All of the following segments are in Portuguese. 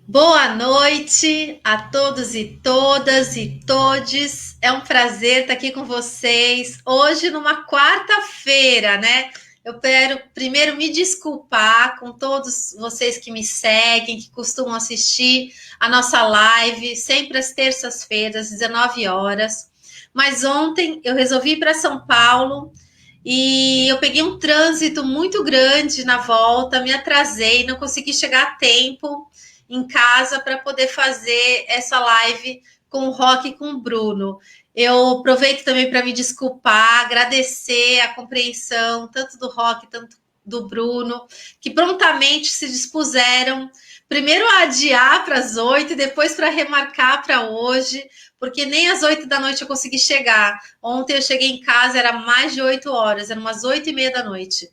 Boa noite a todos e todas e todes. É um prazer estar aqui com vocês hoje numa quarta-feira, né? Eu quero primeiro me desculpar com todos vocês que me seguem, que costumam assistir a nossa live sempre às terças-feiras, às 19 horas. Mas ontem eu resolvi ir para São Paulo e eu peguei um trânsito muito grande na volta, me atrasei, não consegui chegar a tempo em casa para poder fazer essa live com o Rock e com o Bruno. Eu aproveito também para me desculpar, agradecer a compreensão, tanto do Rock, tanto do Bruno, que prontamente se dispuseram, primeiro a adiar para as 8 e depois para remarcar para hoje, porque nem às 8 da noite eu consegui chegar. Ontem eu cheguei em casa, era mais de 8 horas, eram umas 8:30 da noite.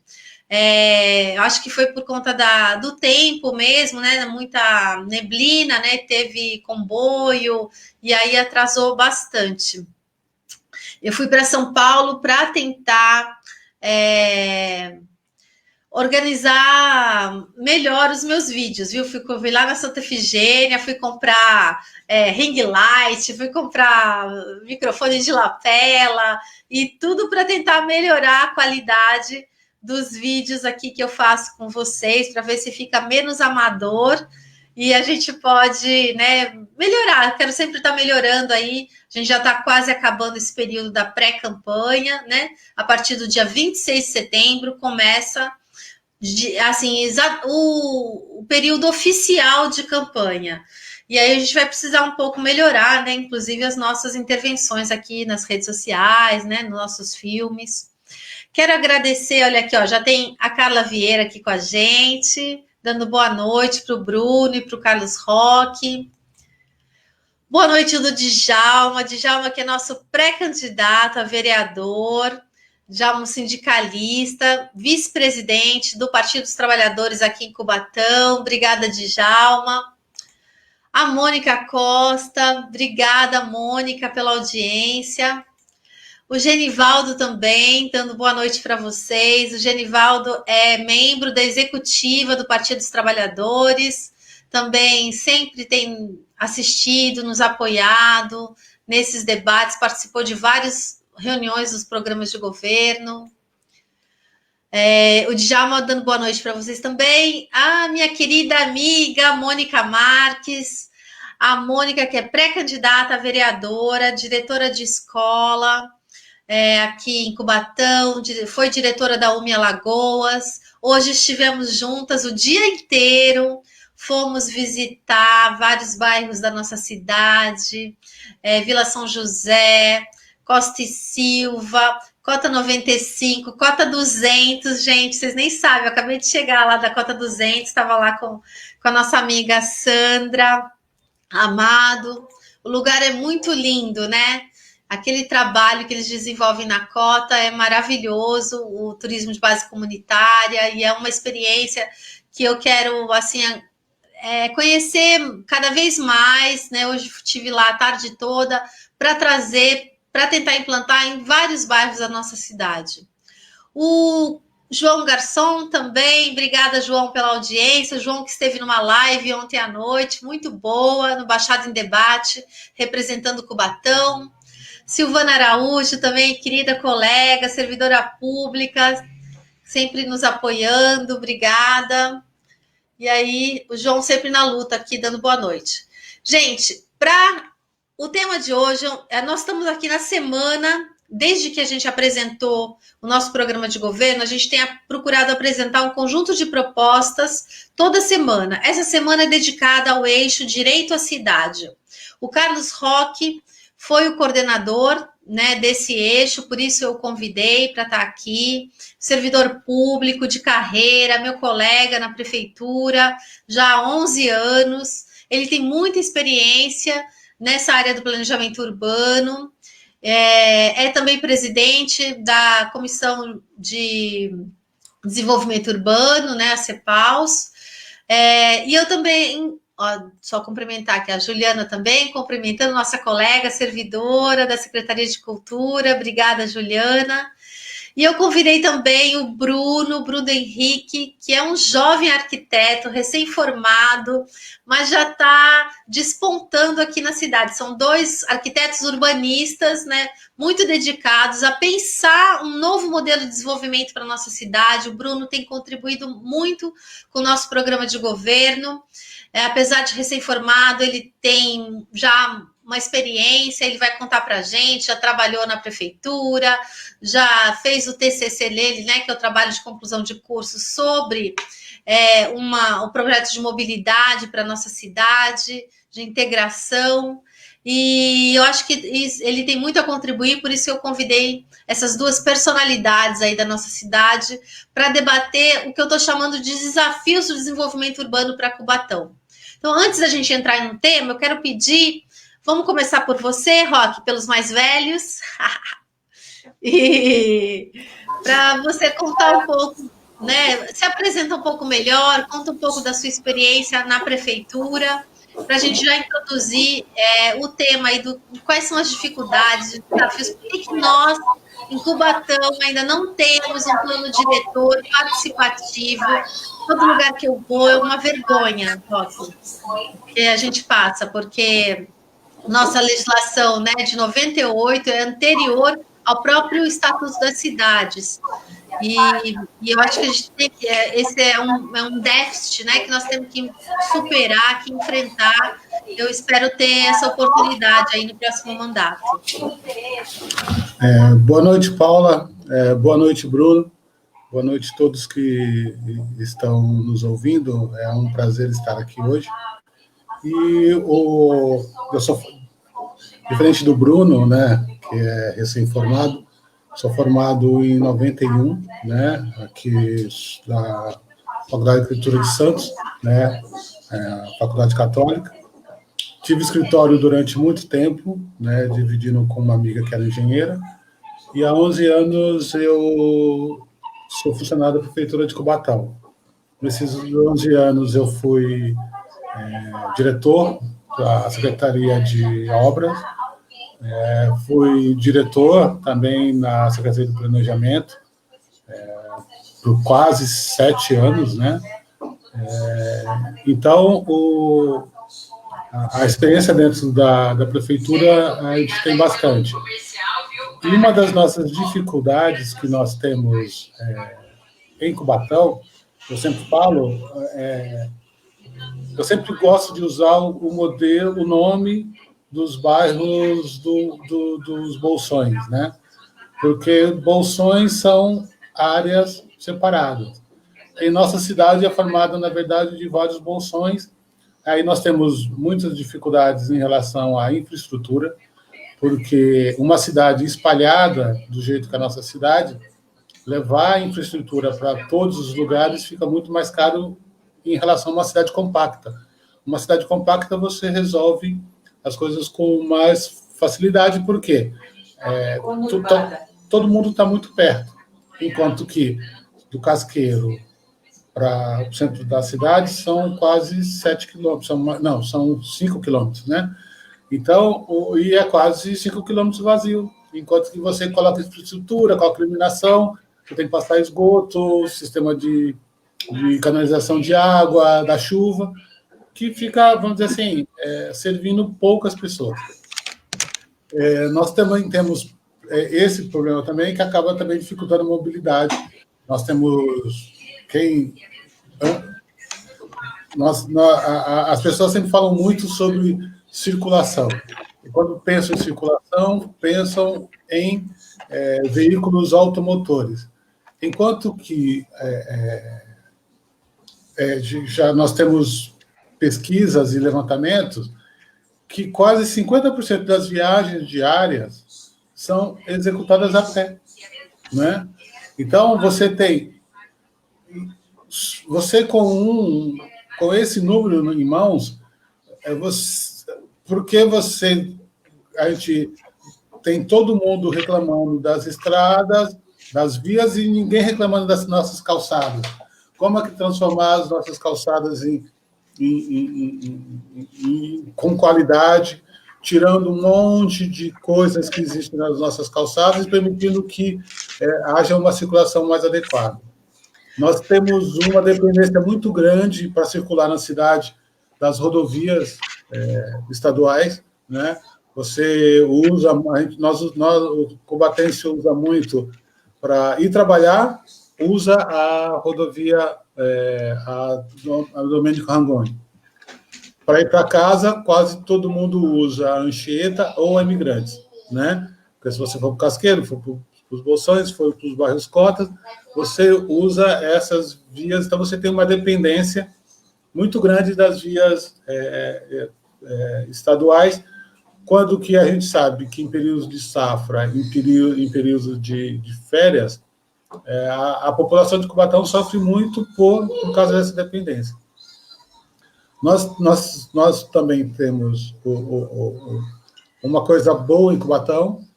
Eu acho que foi por conta do tempo mesmo, né? Muita neblina, né? Teve comboio e aí atrasou bastante. Eu fui para São Paulo para tentar organizar melhor os meus vídeos, viu? Fui lá na Santa Efigênia, fui comprar ring light, fui comprar microfone de lapela e tudo para tentar melhorar a qualidade dos vídeos aqui que eu faço com vocês, para ver se fica menos amador e a gente pode, né, melhorar. Quero sempre estar melhorando aí. A gente já está quase acabando esse período da pré-campanha, né? A partir do dia 26 de setembro começa assim, o período oficial de campanha. E aí a gente vai precisar um pouco melhorar, né? Inclusive as nossas intervenções aqui nas redes sociais, né? Nos nossos filmes. Quero agradecer, olha aqui, ó, já tem a Carla Vieira aqui com a gente, dando boa noite para o Bruno e para o Carlos Roque. Boa noite do Djalma. Djalma, que é nosso pré-candidato a vereador, Djalma, sindicalista, vice-presidente do Partido dos Trabalhadores aqui em Cubatão. Obrigada, Djalma. A Mônica Costa, obrigada, Mônica, pela audiência. O Genivaldo também, dando boa noite para vocês. O Genivaldo é membro da executiva do Partido dos Trabalhadores, também sempre tem assistido, nos apoiado nesses debates, participou de várias reuniões dos programas de governo. O Djalma dando boa noite para vocês também. A minha querida amiga Mônica Marques, a Mônica que é pré-candidata a vereadora, diretora de escola, aqui em Cubatão, foi diretora da UME Alagoas. Hoje estivemos juntas o dia inteiro, fomos visitar vários bairros da nossa cidade, Vila São José, Costa e Silva, Cota 95, Cota 200, gente, vocês nem sabem, eu acabei de chegar lá da Cota 200, estava lá com a nossa amiga Sandra Amado. O lugar é muito lindo, né? Aquele trabalho que eles desenvolvem na Cota é maravilhoso, o turismo de base comunitária, e é uma experiência que eu quero, assim, conhecer cada vez mais, né? Hoje estive lá a tarde toda para trazer, para tentar implantar em vários bairros da nossa cidade. O João Garçom também, obrigada, João, pela audiência. O João que esteve numa live ontem à noite, muito boa, no Baixada em Debate, representando o Cubatão. Silvana Araújo, também querida colega, servidora pública, sempre nos apoiando, obrigada. E aí, o João sempre na luta aqui, dando boa noite. Gente, para o tema de hoje, nós estamos aqui na semana, desde que a gente apresentou o nosso programa de governo, a gente tem procurado apresentar um conjunto de propostas toda semana. Essa semana é dedicada ao eixo Direito à Cidade. O Carlos Roque foi o coordenador, né, desse eixo, por isso eu o convidei para estar aqui. Servidor público de carreira, meu colega na prefeitura, já há 11 anos. Ele tem muita experiência nessa área do planejamento urbano. É também presidente da Comissão de Desenvolvimento Urbano, né, a CEPAUS. E eu também, ó, só cumprimentar aqui a Juliana também, cumprimentando nossa colega servidora da Secretaria de Cultura. Obrigada, Juliana. E eu convidei também o Bruno Henrique, que é um jovem arquiteto, recém-formado, mas já está despontando aqui na cidade. São dois arquitetos urbanistas, né, muito dedicados a pensar um novo modelo de desenvolvimento para a nossa cidade. O Bruno tem contribuído muito com o nosso programa de governo. Apesar de recém-formado, ele tem já uma experiência, ele vai contar para a gente, já trabalhou na prefeitura, já fez o TCC dele, né, que é o trabalho de conclusão de curso sobre um projeto de mobilidade para a nossa cidade, de integração, e eu acho que ele tem muito a contribuir, por isso eu convidei essas duas personalidades aí da nossa cidade para debater o que eu estou chamando de desafios do desenvolvimento urbano para Cubatão. Então, antes da gente entrar em um tema, eu quero pedir, vamos começar por você, Roque, pelos mais velhos, e para você contar um pouco, né, se apresenta um pouco melhor, conta um pouco da sua experiência na prefeitura, para a gente já introduzir o tema aí do quais são as dificuldades, os desafios, por que nós, em Cubatão, ainda não temos um plano diretor participativo. Todo lugar que eu vou é uma vergonha, Roque, que a gente passa, porque nossa legislação, né, de 98 é anterior ao próprio Estatuto das Cidades. E eu acho que a gente tem que. Esse é um déficit, né, que nós temos que superar, que enfrentar. Eu espero ter essa oportunidade aí no próximo mandato. Boa noite, Paula. Boa noite, Bruno. Boa noite a todos que estão nos ouvindo. É um prazer estar aqui hoje. E eu sou diferente do Bruno, né, que é recém-formado. Sou formado em 91, né, aqui na Faculdade de Arquitetura de Santos, né, Faculdade Católica. Tive escritório durante muito tempo, né, dividindo com uma amiga que era engenheira, e há 11 anos eu sou funcionário da Prefeitura de Cubatão. Nesses 11 anos eu fui diretor da Secretaria de Obras, fui diretor também na Secretaria de Planejamento, por quase 7 anos, né? Então, a experiência dentro da prefeitura a gente tem bastante. E uma das nossas dificuldades que nós temos em Cubatão, eu sempre falo, eu sempre gosto de usar o nome dos bairros dos bolsões, né? Porque bolsões são áreas separadas. E nossa cidade é formada, na verdade, de vários bolsões. Aí nós temos muitas dificuldades em relação à infraestrutura, porque uma cidade espalhada, do jeito que a nossa cidade, levar a infraestrutura para todos os lugares fica muito mais caro em relação a uma cidade compacta. Uma cidade compacta você resolve as coisas com mais facilidade, porque todo mundo está muito perto, enquanto que do Casqueiro para o centro da cidade são quase 7 quilômetros, são 5 quilômetros, né? Então, e é quase 5 quilômetros vazio, enquanto que você coloca infraestrutura, coloca iluminação, você tem que passar esgoto, sistema de canalização de água, da chuva, que fica, vamos dizer assim, servindo poucas pessoas. Nós também temos esse problema também, que acaba também dificultando a mobilidade. Nós temos as pessoas sempre falam muito sobre circulação. E quando pensam em circulação, pensam em veículos automotores. Enquanto que já nós temos pesquisas e levantamentos que quase 50% das viagens diárias são executadas a pé, né? Então, você com esse número em mãos, porque a gente tem todo mundo reclamando das estradas, das vias, e ninguém reclamando das nossas calçadas. Como é que transformar as nossas calçadas com qualidade, tirando um monte de coisas que existem nas nossas calçadas, permitindo que haja uma circulação mais adequada. Nós temos uma dependência muito grande para circular na cidade das rodovias estaduais, né? Você usa, o Cubatense usa muito para ir trabalhar, usa a rodovia a Domênico Rangoni. Para ir para casa, quase todo mundo usa a Anchieta ou a Imigrantes, né? Porque se você for para o Casqueiro, for para os Bolsões, for para os bairros Cotas, você usa essas vias, então você tem uma dependência muito grande das vias estaduais, quando que a gente sabe que em períodos de safra, em períodos de férias, a população de Cubatão sofre muito por causa dessa dependência. Nós também temos uma coisa boa em Cubatão,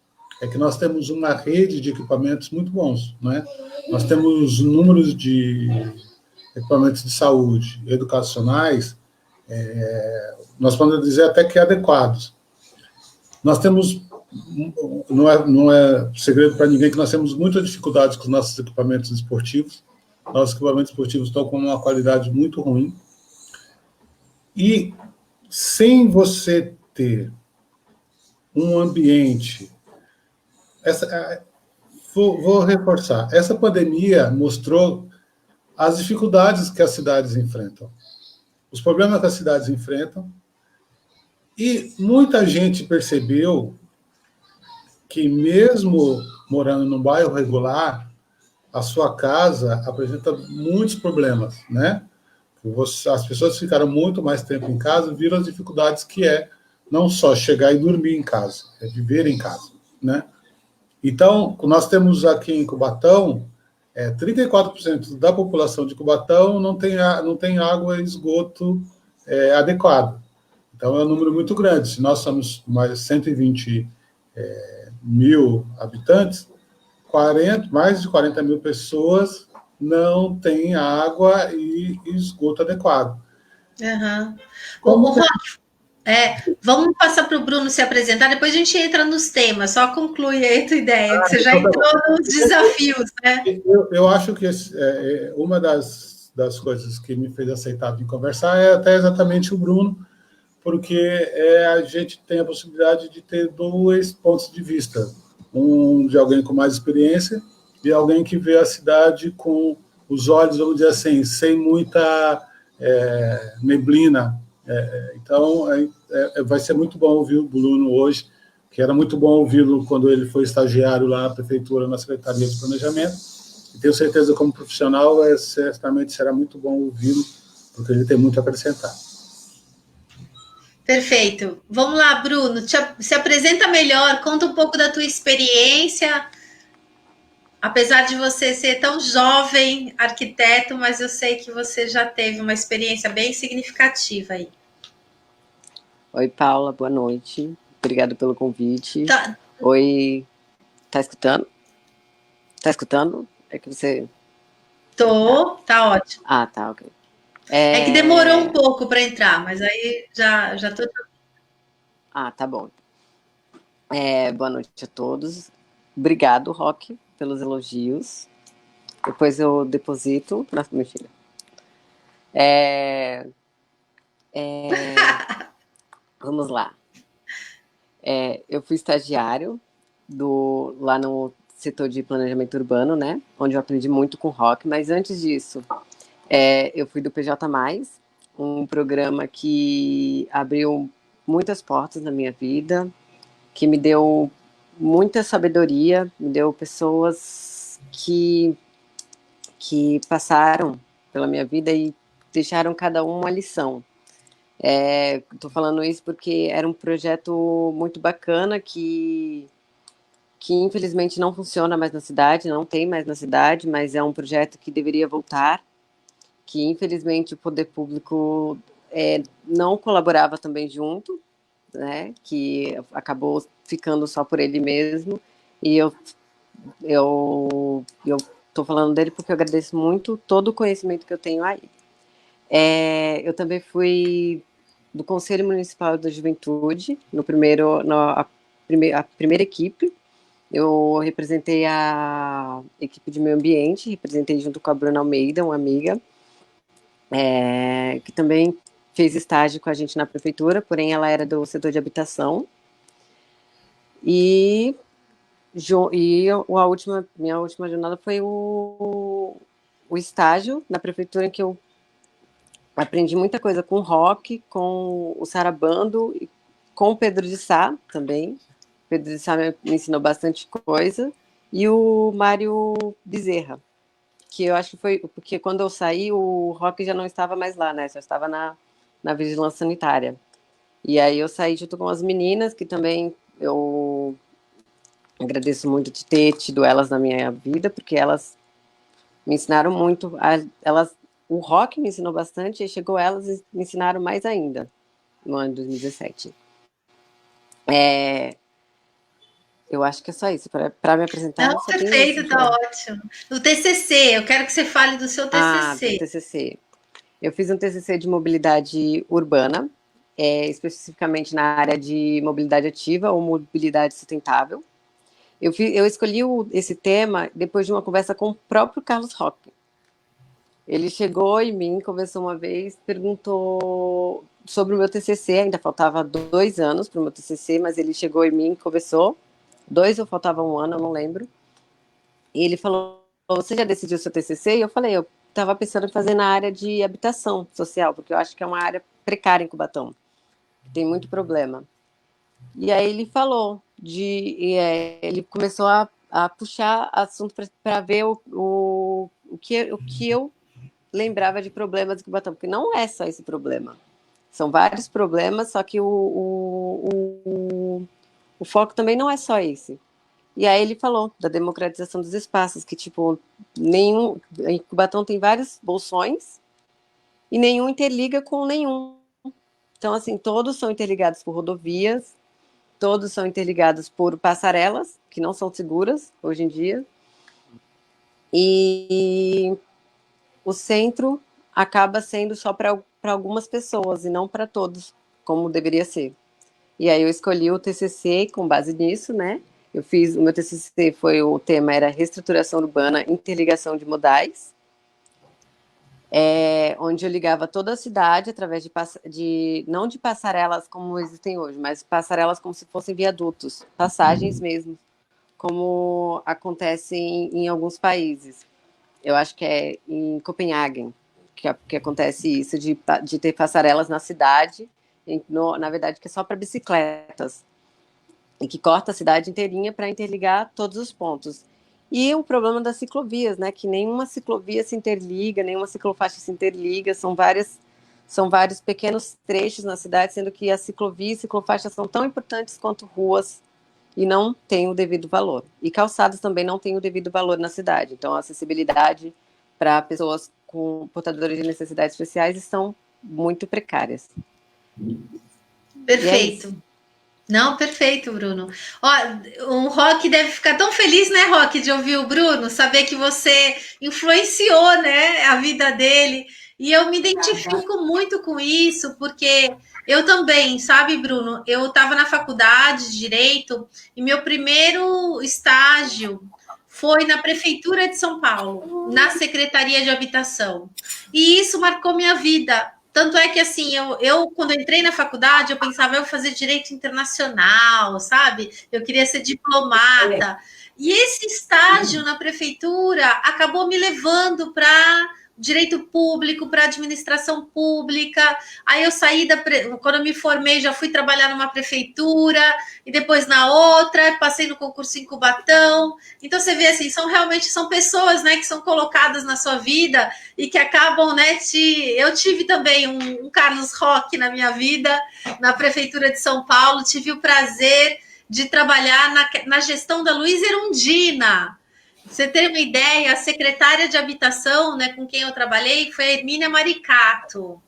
é que nós temos uma rede de equipamentos muito bons, né? Nós temos números de equipamentos de saúde educacionais, nós podemos dizer até que adequados. Nós temos, não é segredo para ninguém que nós temos muitas dificuldades com os nossos equipamentos esportivos. Nossos equipamentos esportivos estão com uma qualidade muito ruim. E sem você ter um ambiente... Vou reforçar. Essa pandemia mostrou as dificuldades que as cidades enfrentam, os problemas que as cidades enfrentam, e muita gente percebeu que, mesmo morando num bairro regular, a sua casa apresenta muitos problemas, né? As pessoas ficaram muito mais tempo em casa, viram as dificuldades que é não só chegar e dormir em casa, é viver em casa, né? Então, nós temos aqui em Cubatão, 34% da população de Cubatão não tem água e esgoto adequado. Então, é um número muito grande. Se nós somos mais 120 mil habitantes, mais de 40 mil pessoas não têm água e esgoto adequado. Uhum. Vamos passar para o Bruno se apresentar, depois a gente entra nos temas, só conclui aí a tua ideia, que você já entrou nos desafios, né? Eu acho que uma das coisas que me fez aceitar vir conversar é até exatamente o Bruno, porque a gente tem a possibilidade de ter dois pontos de vista, um de alguém com mais experiência e alguém que vê a cidade com os olhos, vamos dizer assim, sem muita neblina. Então, vai ser muito bom ouvir o Bruno hoje, que era muito bom ouvi-lo quando ele foi estagiário lá na prefeitura, na Secretaria de Planejamento, e tenho certeza, como profissional, certamente será muito bom ouvi-lo, porque ele tem muito a acrescentar. Perfeito. Vamos lá, Bruno, se apresenta melhor, conta um pouco da tua experiência, apesar de você ser tão jovem arquiteto, mas eu sei que você já teve uma experiência bem significativa aí. Oi, Paula, boa noite. Obrigada pelo convite. Tá. Oi, tá escutando? Tá escutando? É que você... Tá ótimo. Ah, tá, ok. É que demorou um pouco para entrar, mas aí já tô... Ah, tá bom. Boa noite a todos. Obrigado, Roque, pelos elogios. Depois eu deposito. Nossa, mentira. Vamos lá. Eu fui estagiário lá no setor de planejamento urbano, né? Onde eu aprendi muito com o Roque, mas antes disso, eu fui do PJ+, um programa que abriu muitas portas na minha vida, que me deu muita sabedoria, me deu pessoas que passaram pela minha vida e deixaram cada um uma lição. Estou falando isso porque era um projeto muito bacana que infelizmente não funciona mais na cidade, não tem mais na cidade, mas é um projeto que deveria voltar, que infelizmente o poder público não colaborava também junto, né, que acabou ficando só por ele mesmo, e eu estou falando dele porque eu agradeço muito todo o conhecimento que eu tenho aí. Eu também fui do Conselho Municipal da Juventude, a primeira equipe, Eu representei a equipe de meio ambiente, representei junto com a Bruna Almeida, uma amiga, que também fez estágio com a gente na prefeitura, porém ela era do setor de habitação. E minha última jornada foi o estágio na prefeitura, em que eu aprendi muita coisa com o Rock, com o Sarabando e com o Pedro de Sá também. O Pedro de Sá me ensinou bastante coisa. E o Mário Bezerra, que eu acho que foi porque quando eu saí, o Rock já não estava mais lá, né? Já estava na vigilância sanitária. E aí eu saí junto com as meninas, que também eu agradeço muito de ter tido elas na minha vida, porque elas me ensinaram muito. O Rock me ensinou bastante, e chegou elas e me ensinaram mais ainda, no ano de 2017. Eu acho que é só isso. Para me apresentar, Não, só tem isso. perfeito, tá ótimo. O TCC, eu quero que você fale do seu TCC. Do TCC. Eu fiz um TCC de mobilidade urbana, especificamente na área de mobilidade ativa ou mobilidade sustentável. Eu escolhi esse tema depois de uma conversa com o próprio Carlos Rock. Ele chegou em mim, conversou uma vez, perguntou sobre o meu TCC, ainda faltava 2 anos para o meu TCC, mas ele chegou em mim, conversou, 2 ou faltava 1 ano, eu não lembro, e ele falou, você já decidiu o seu TCC? E eu falei, eu estava pensando em fazer na área de habitação social, porque eu acho que é uma área precária em Cubatão, tem muito problema. E aí ele falou, ele começou a puxar assunto para ver o que eu lembrava de problemas de Cubatão, porque não é só esse problema. São vários problemas, só que o foco também não é só esse. E aí ele falou da democratização dos espaços, que tipo, em Cubatão tem vários bolsões e nenhum interliga com nenhum. Então, assim, todos são interligados por rodovias, todos são interligados por passarelas, que não são seguras hoje em dia. E o centro acaba sendo só para algumas pessoas e não para todos, como deveria ser. E aí eu escolhi o TCC com base nisso, né? O meu TCC o tema era reestruturação urbana, interligação de modais, onde eu ligava toda a cidade através não de passarelas como existem hoje, mas passarelas como se fossem viadutos, passagens mesmo, como acontece em alguns países. Eu acho que é em Copenhague que acontece isso, de ter passarelas na cidade, na verdade que é só para bicicletas, e que corta a cidade inteirinha para interligar todos os pontos. E o problema das ciclovias, né, que nenhuma ciclovia se interliga, nenhuma ciclofaixa se interliga, são vários pequenos trechos na cidade, sendo que a ciclovia e ciclofaixas são tão importantes quanto ruas e não têm o devido valor. E calçadas também não têm o devido valor na cidade. Então, a acessibilidade para pessoas com portadores de necessidades especiais estão muito precárias. Perfeito. Não, perfeito, Bruno. Ó, o Rock deve ficar tão feliz, né, Rock, de ouvir o Bruno, saber que você influenciou, né, a vida dele. E eu me identifico muito com isso, porque eu também, sabe, Bruno? Eu estava na faculdade de Direito e meu primeiro estágio foi na Prefeitura de São Paulo, na Secretaria de Habitação. E isso marcou minha vida. Tanto é que, assim, eu quando entrei na faculdade, eu pensava, eu vou fazer direito internacional, sabe? Eu queria ser diplomata. E esse estágio na prefeitura acabou me levando para direito público, para administração pública. Aí eu saí quando eu me formei, já fui trabalhar numa prefeitura e depois na outra, passei no concurso em Cubatão. Então você vê assim, realmente são pessoas, né, que são colocadas na sua vida e que acabam, né, eu tive também um Carlos Rock na minha vida, na prefeitura de São Paulo, tive o prazer de trabalhar na gestão da Luísa Erundina. Você tem uma ideia, a secretária de habitação, né, com quem eu trabalhei, foi a Hermínia Maricato.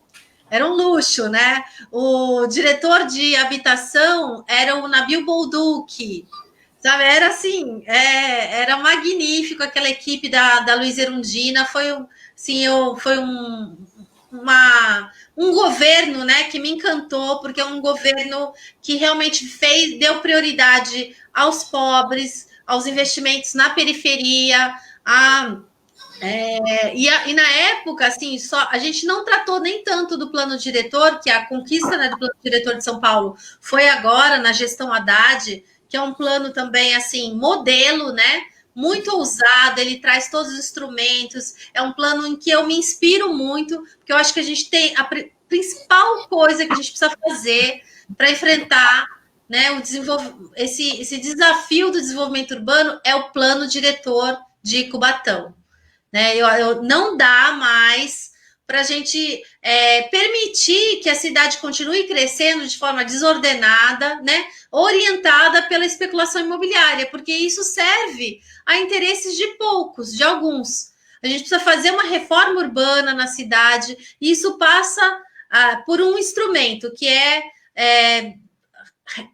Era um luxo, né? O diretor de habitação era o Nabil Bolduc. Sabe, era assim, era magnífico aquela equipe da Luísa Erundina. Foi um governo, né, que me encantou, porque é um governo que realmente deu prioridade aos pobres, aos investimentos na periferia, e na época, assim, a gente não tratou nem tanto do plano diretor, que a conquista, né, do plano diretor de São Paulo foi agora na gestão Haddad, que é um plano também, assim, modelo, né, muito ousado, ele traz todos os instrumentos, é um plano em que eu me inspiro muito, porque eu acho que a gente tem a principal coisa que a gente precisa fazer para enfrentar, né, esse desafio do desenvolvimento urbano é o plano diretor de Cubatão. Né? Não dá mais para a gente permitir que a cidade continue crescendo de forma desordenada, né? Orientada pela especulação imobiliária, porque isso serve a interesses de poucos, de alguns. A gente precisa fazer uma reforma urbana na cidade, e isso passa por um instrumento que é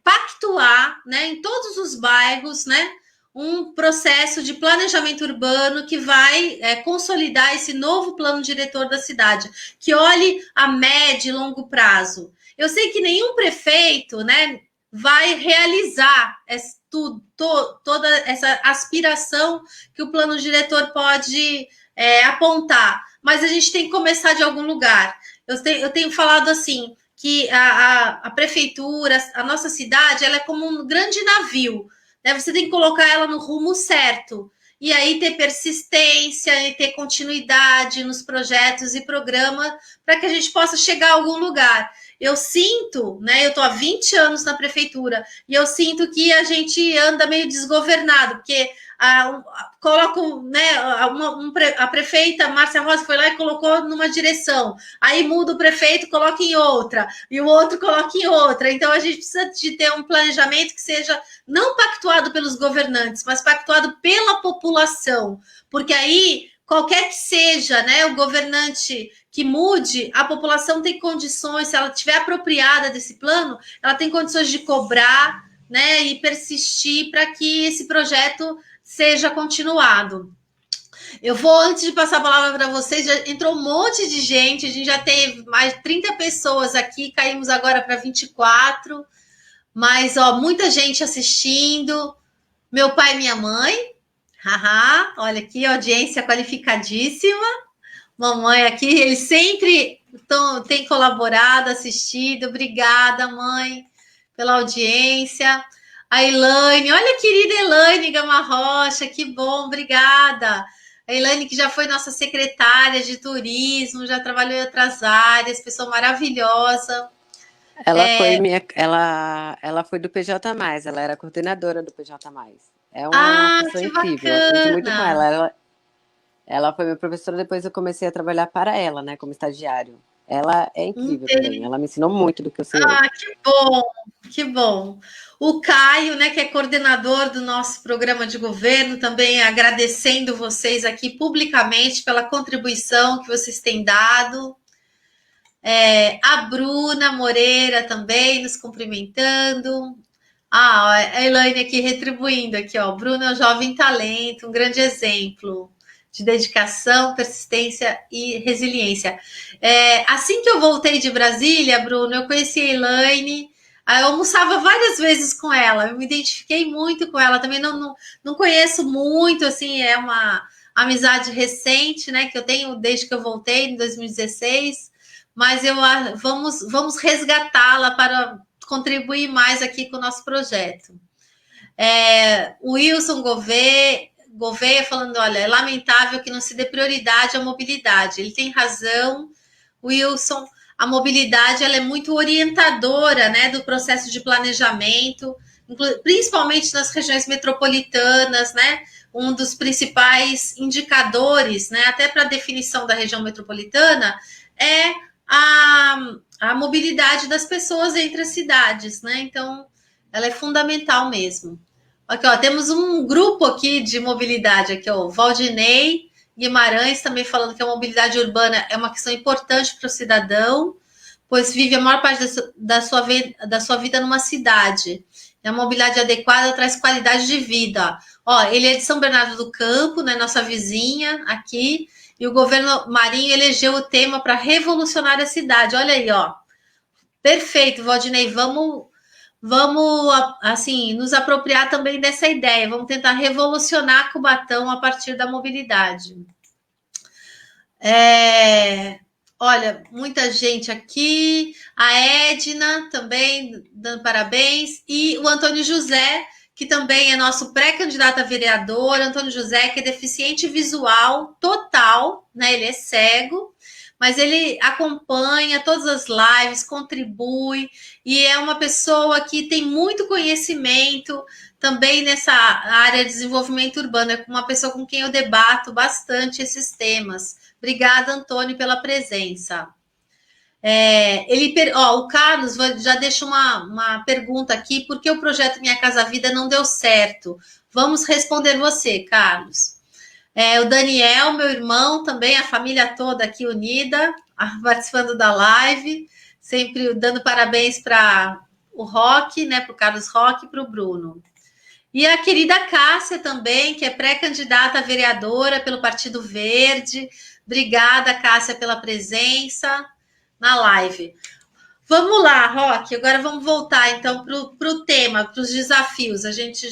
pactuar, né, em todos os bairros, né, um processo de planejamento urbano que vai consolidar esse novo plano diretor da cidade, que olhe a médio e longo prazo. Eu sei que nenhum prefeito, né, vai realizar toda essa aspiração que o plano diretor pode apontar, mas a gente tem que começar de algum lugar. Eu tenho falado assim, que a prefeitura, a nossa cidade, ela é como um grande navio, né? Você tem que colocar ela no rumo certo, e aí ter persistência e ter continuidade nos projetos e programas para que a gente possa chegar a algum lugar. Eu sinto, né? Eu estou há 20 anos na prefeitura, e eu sinto que a gente anda meio desgovernado, porque colocam, né, a prefeita Márcia Rosa foi lá e colocou numa direção, aí muda o prefeito, coloca em outra, e o outro coloca em outra. Então a gente precisa de ter um planejamento que seja não pactuado pelos governantes, mas pactuado pela população, porque aí qualquer que seja, né, o governante que mude, a população tem condições, se ela estiver apropriada desse plano, ela tem condições de cobrar, né, e persistir para que esse projeto seja continuado. Eu vou, antes de passar a palavra para vocês, já entrou um monte de gente, a gente já teve mais de 30 pessoas aqui, caímos agora para 24, mas ó, muita gente assistindo, meu pai e minha mãe, haha, olha aqui, audiência qualificadíssima, mamãe aqui, eles sempre têm colaborado, assistido, obrigada, mãe, pela audiência. A Elaine, olha a querida Elaine Gama Rocha, que bom, obrigada. A Elaine, que já foi nossa secretária de turismo, já trabalhou em outras áreas, pessoa maravilhosa. Ela foi do PJ+, ela era coordenadora do PJ+. É uma pessoa incrível, eu aprendi muito com ela. Ela foi minha professora, depois eu comecei a trabalhar para ela, né, como estagiário. Ela é incrível também, ela me ensinou muito do que eu sei hoje. Que bom, que bom. O Caio, né, que é coordenador do nosso programa de governo, também agradecendo vocês aqui publicamente pela contribuição que vocês têm dado. A Bruna Moreira também nos cumprimentando. A Elaine aqui retribuindo aqui, ó. Bruna é um jovem talento, um grande exemplo de dedicação, persistência e resiliência. Assim que eu voltei de Brasília, Bruno, eu conheci a Elaine, eu almoçava várias vezes com ela, eu me identifiquei muito com ela, também não conheço muito, assim, é uma amizade recente, né, que eu tenho desde que eu voltei, em 2016, mas vamos resgatá-la para contribuir mais aqui com o nosso projeto. O Wilson Gouveia falando, olha, é lamentável que não se dê prioridade à mobilidade. Ele tem razão, Wilson. A mobilidade ela é muito orientadora, né, do processo de planejamento, principalmente nas regiões metropolitanas, né? Um dos principais indicadores, né, até para a definição da região metropolitana, é a mobilidade das pessoas entre as cidades, né? Então, ela é fundamental mesmo. Aqui, ó, temos um grupo aqui de mobilidade, aqui, ó, Valdinei Guimarães também falando que a mobilidade urbana é uma questão importante para o cidadão, pois vive a maior parte da sua vida numa cidade. E a mobilidade adequada traz qualidade de vida. Ó, ele é de São Bernardo do Campo, né, nossa vizinha aqui, e o governo Marinho elegeu o tema para revolucionar a cidade. Olha aí, ó. Perfeito, Valdinei, vamos vamos, assim, nos apropriar também dessa ideia. Vamos tentar revolucionar Cubatão a partir da mobilidade. Olha, muita gente aqui. A Edna também dando parabéns. E o Antônio José, que também é nosso pré-candidato a vereador. Antônio José, que é deficiente visual total, né? Ele é cego, mas ele acompanha todas as lives, contribui, e é uma pessoa que tem muito conhecimento também nessa área de desenvolvimento urbano. É uma pessoa com quem eu debato bastante esses temas. Obrigada, Antônio, pela presença. O Carlos já deixa uma pergunta aqui: por que o projeto Minha Casa Vida não deu certo? Vamos responder você, Carlos. O Daniel, meu irmão, também, a família toda aqui unida, participando da live, sempre dando parabéns para o Roque, né, para o Carlos Roque e para o Bruno. E a querida Cássia também, que é pré-candidata a vereadora pelo Partido Verde. Obrigada, Cássia, pela presença na live. Vamos lá, Roque, agora vamos voltar então para o tema, para os desafios. Você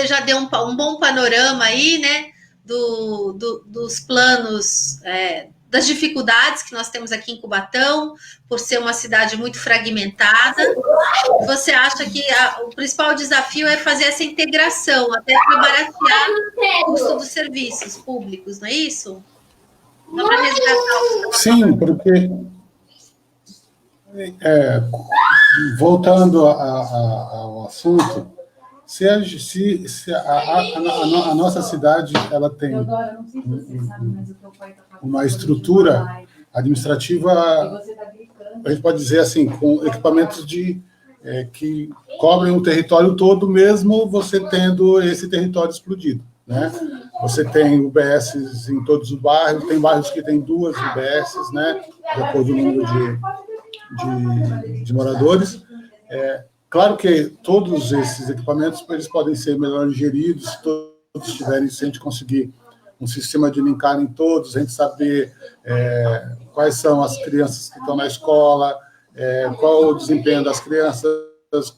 já deu um bom panorama aí, né, dos planos, das dificuldades que nós temos aqui em Cubatão, por ser uma cidade muito fragmentada. Você acha que o principal desafio é fazer essa integração, até para baratear o custo dos serviços públicos, não é isso? Só para resgatar. Sim, porque voltando ao assunto, se a nossa cidade ela tem uma estrutura administrativa, a gente pode dizer assim, com equipamentos que cobrem o território todo, mesmo você tendo esse território explodido, né? Você tem UBSs em todos os bairros, tem bairros que tem 2 UBSs, né? De acordo com o número de moradores. Claro que todos esses equipamentos eles podem ser melhor geridos, se todos tiverem, se a gente conseguir um sistema de linkar em todos, a gente saber quais são as crianças que estão na escola, qual o desempenho das crianças,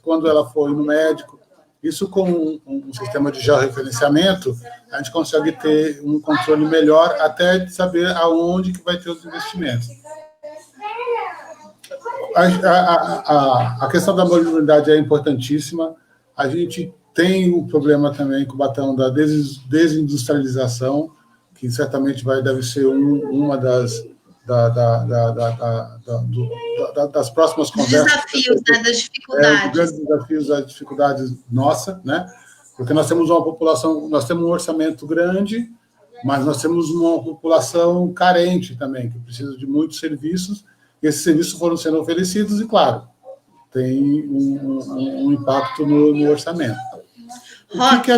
quando ela for no médico. Isso com um sistema de georreferenciamento, a gente consegue ter um controle melhor, até de saber aonde que vai ter os investimentos. A questão da mobilidade é importantíssima. A gente tem o problema também em Cubatão da desindustrialização, que certamente deve ser uma das próximas conversas. Desafios, né, das dificuldades. Os grandes desafios, das dificuldades nossa, né? Porque nós temos uma população, nós temos um orçamento grande, mas nós temos uma população carente também, que precisa de muitos serviços, e esses serviços foram sendo oferecidos, e, claro, tem um impacto no orçamento. Roque,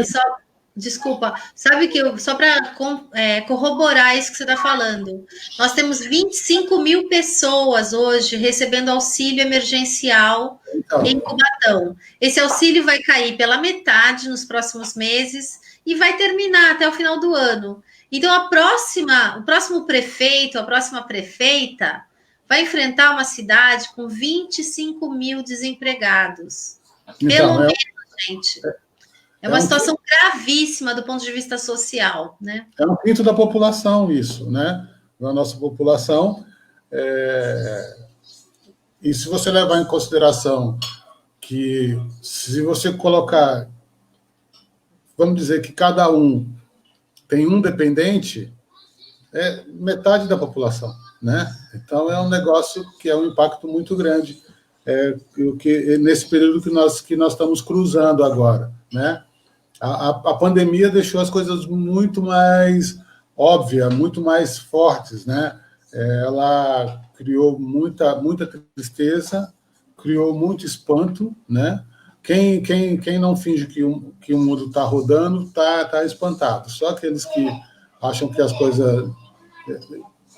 desculpa, sabe que só para corroborar isso que você está falando, nós temos 25 mil pessoas hoje recebendo auxílio emergencial em Cubatão. Esse auxílio vai cair pela metade nos próximos meses e vai terminar até o final do ano. Então, o próximo prefeito, a próxima prefeita, vai enfrentar uma cidade com 25 mil desempregados. Pelo menos, gente. É uma situação gravíssima do ponto de vista social, né? É um quinto da população isso, né? Da nossa população. E se você levar em consideração que, se você colocar, vamos dizer que cada um tem um dependente, é metade da população, né? Então, é um negócio que é um impacto muito grande, nesse período que nós estamos cruzando agora, né? A pandemia deixou as coisas muito mais óbvias, muito mais fortes, né? Ela criou muita tristeza, criou muito espanto, né? Quem não finge que o mundo está rodando está espantado. Só aqueles que acham que as coisas...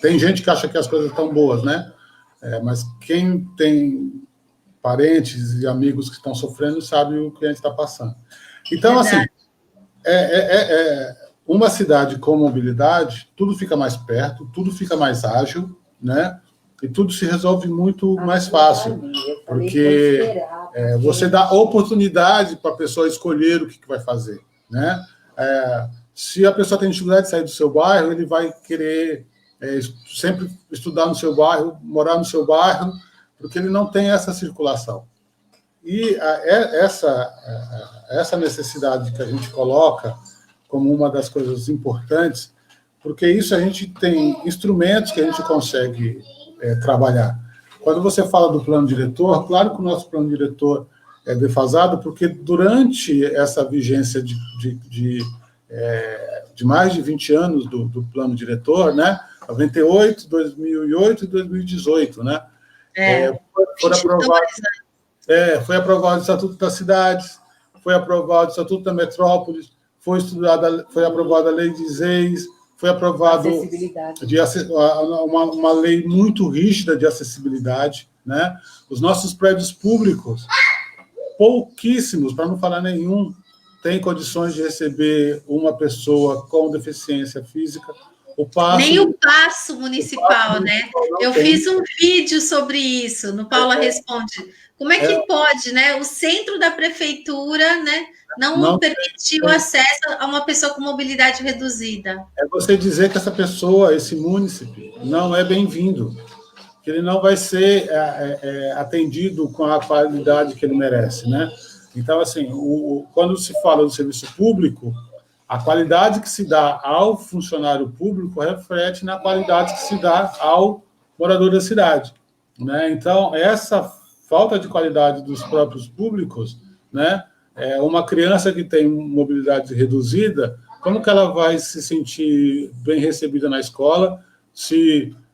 Tem gente que acha que as coisas estão boas, né? Mas quem tem parentes e amigos que estão sofrendo sabe o que a gente está passando. Então, assim, uma cidade com mobilidade, tudo fica mais perto, tudo fica mais ágil, né? E tudo se resolve muito mais fácil. porque você dá oportunidade para a pessoa escolher o que vai fazer, né? Se a pessoa tem dificuldade de sair do seu bairro, ele vai querer sempre estudar no seu bairro, morar no seu bairro, porque ele não tem essa circulação. E essa necessidade que a gente coloca como uma das coisas importantes, porque isso a gente tem instrumentos que a gente consegue trabalhar. Quando você fala do plano diretor, claro que o nosso plano diretor é defasado, porque durante essa vigência de mais de 20 anos do plano diretor, né, 98, 2008 e 2018, né, foi aprovado o Estatuto das Cidades, foi aprovado o Estatuto da Metrópole, foi aprovada a Lei de ZEIS, foi aprovado uma lei muito rígida de acessibilidade, né? Os nossos prédios públicos, pouquíssimos, para não falar nenhum, têm condições de receber uma pessoa com deficiência física. Nem o Paço Municipal, né? Eu fiz um vídeo sobre isso, no Paula Responde. Como é que pode, né? O centro da prefeitura, né, não permitiu acesso a uma pessoa com mobilidade reduzida. É você dizer que essa pessoa, esse munícipe, não é bem-vindo, que ele não vai ser atendido com a qualidade que ele merece, né? Então, assim, quando se fala do serviço público, a qualidade que se dá ao funcionário público reflete na qualidade que se dá ao morador da cidade, né? Então, essa falta de qualidade dos próprios públicos, né? Uma criança que tem mobilidade reduzida, como que ela vai se sentir bem recebida na escola?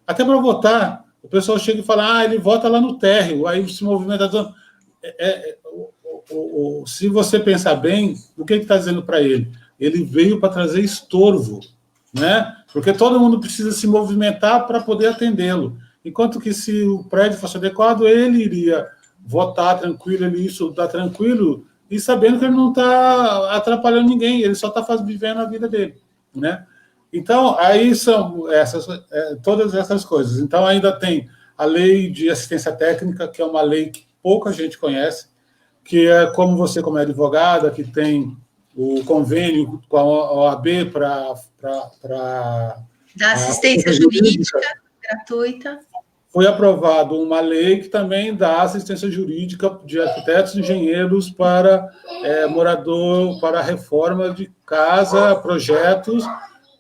Até para votar, o pessoal chega e fala, ele vota lá no térreo, aí se movimenta. Se você pensar bem, o que está dizendo para ele? Ele veio para trazer estorvo, né? Porque todo mundo precisa se movimentar para poder atendê-lo. Enquanto que, se o prédio fosse adequado, ele iria votar tranquilo, ele ia estudar tranquilo, e sabendo que ele não está atrapalhando ninguém, ele só está vivendo a vida dele, né? Então, aí são todas essas coisas. Então, ainda tem a lei de assistência técnica, que é uma lei que pouca gente conhece, que é como você, como advogada, que tem o convênio com a OAB para da assistência jurídica gratuita. Foi aprovado uma lei que também dá assistência jurídica de arquitetos e engenheiros para morador, para reforma de casa, projetos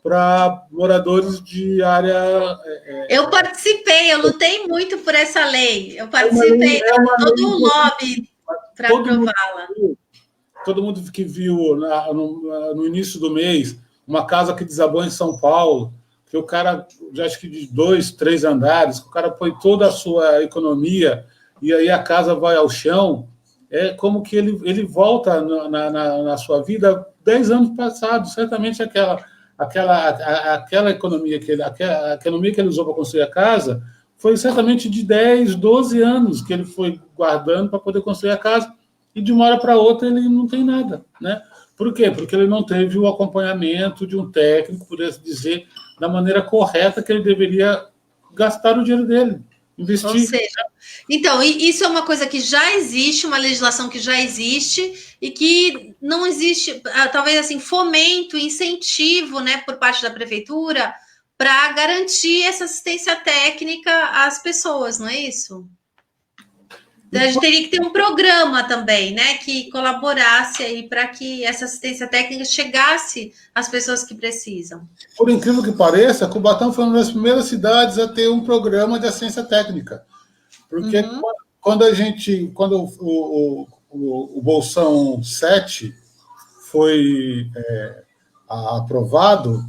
para moradores de área... Eu participei, eu lutei muito por essa lei. Eu participei, todo um lobby para aprová-la. Todo mundo que viu no início do mês uma casa que desabou em São Paulo, que o cara, já acho que de 2, 3 andares, que o cara põe toda a sua economia e aí a casa vai ao chão, é como que ele volta na sua vida 10 anos passados. Certamente aquela economia a economia que ele usou para construir a casa foi certamente de 10, 12 anos que ele foi guardando para poder construir a casa, e de uma hora para outra ele não tem nada, né? Por quê? Porque ele não teve o acompanhamento de um técnico, por assim dizer, da maneira correta que ele deveria gastar o dinheiro dele, investir. Ou seja, então, isso é uma coisa que já existe, uma legislação que já existe e que não existe, talvez assim, fomento, incentivo, né, por parte da prefeitura para garantir essa assistência técnica às pessoas, não é isso? A gente teria que ter um programa também, né, que colaborasse aí para que essa assistência técnica chegasse às pessoas que precisam. Por incrível que pareça, Cubatão foi uma das primeiras cidades a ter um programa de assistência técnica. Porque quando o Bolsão 7 foi aprovado,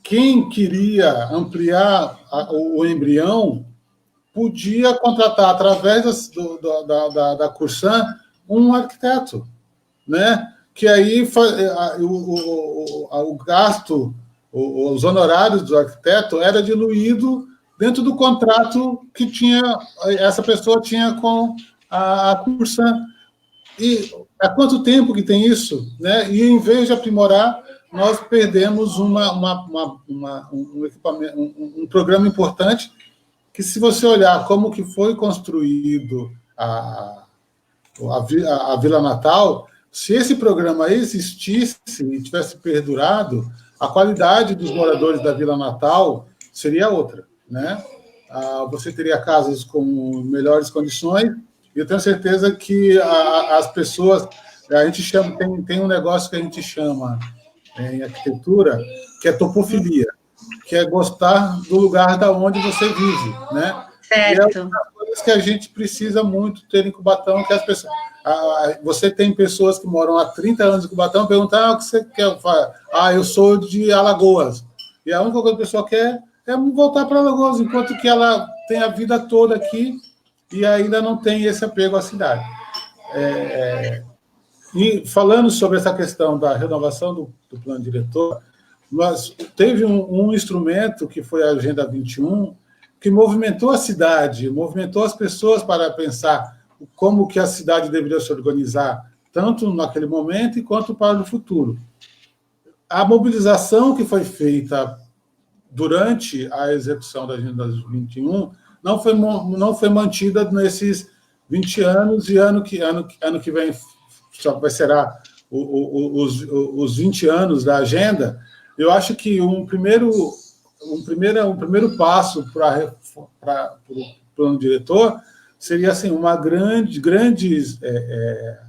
quem queria ampliar o embrião podia contratar, através da Cursan, um arquiteto, né? Que aí o gasto, os honorários do arquiteto era diluído dentro do contrato que essa pessoa tinha com a Cursan. E há quanto tempo que tem isso, né? E, em vez de aprimorar, nós perdemos um programa importante, que, se você olhar como que foi construído a Vila Natal, se esse programa existisse e tivesse perdurado, a qualidade dos moradores da Vila Natal seria outra, né? Você teria casas com melhores condições, e eu tenho certeza que as pessoas... A gente chama, tem um negócio que a gente chama em arquitetura, que é topofilia, que é gostar do lugar da onde você vive, né? Certo. E é uma das coisas que a gente precisa muito ter em Cubatão, que as pessoas... Você tem pessoas que moram há 30 anos em Cubatão, perguntam, o que você quer? Eu sou de Alagoas. E a única coisa que a pessoa quer é voltar para Alagoas, enquanto que ela tem a vida toda aqui e ainda não tem esse apego à cidade. E falando sobre essa questão da renovação do plano diretor, teve um instrumento que foi a Agenda 21, que movimentou a cidade, movimentou as pessoas para pensar como que a cidade deveria se organizar, tanto naquele momento quanto para o futuro. A mobilização que foi feita durante a execução da Agenda 21 não foi mantida nesses 20 anos, e ano que vem será os 20 anos da agenda. Eu acho que um primeiro passo para o plano diretor seria assim, grandes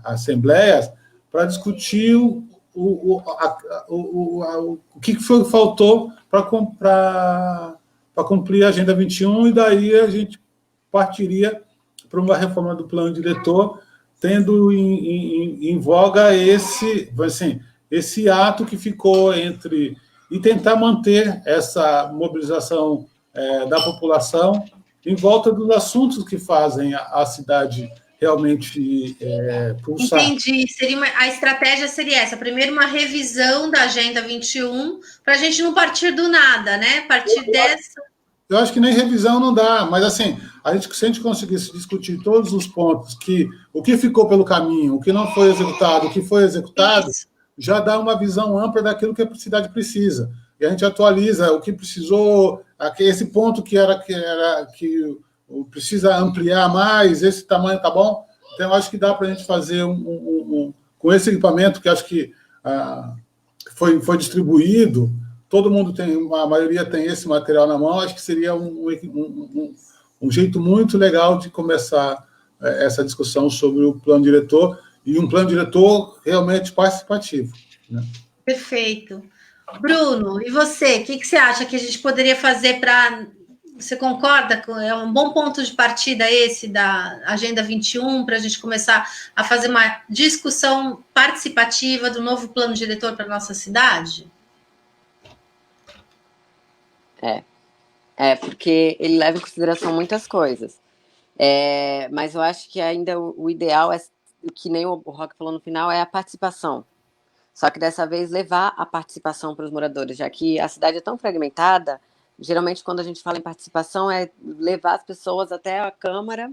assembleias para discutir o que faltou para cumprir a Agenda 21, e daí a gente partiria para uma reforma do plano diretor, tendo em voga esse ato que ficou entre... e tentar manter essa mobilização da população em volta dos assuntos que fazem a cidade realmente pulsar. Entendi. A estratégia seria essa. Primeiro, uma revisão da Agenda 21, para a gente não partir do nada, né? Partir dessa... Eu acho que nem revisão não dá, mas assim, se a gente conseguisse discutir todos os pontos, o que ficou pelo caminho, o que não foi executado, o que foi executado, isso já dá uma visão ampla daquilo que a cidade precisa. E a gente atualiza o que precisou, esse ponto que precisa ampliar mais, esse tamanho tá bom. Então, eu acho que dá para a gente fazer com esse equipamento, que acho que foi distribuído, todo mundo a maioria tem esse material na mão, acho que seria um jeito muito legal de começar essa discussão sobre o plano diretor, e um plano diretor realmente participativo, né? Perfeito. Bruno, e você? O que você acha que a gente poderia fazer para... Você concorda? É um bom ponto de partida esse da Agenda 21 para a gente começar a fazer uma discussão participativa do novo plano diretor para a nossa cidade? Porque ele leva em consideração muitas coisas. Mas eu acho que ainda o ideal é, que nem o Roque falou no final, é a participação. Só que dessa vez levar a participação para os moradores, já que a cidade é tão fragmentada, geralmente quando a gente fala em participação é levar as pessoas até a Câmara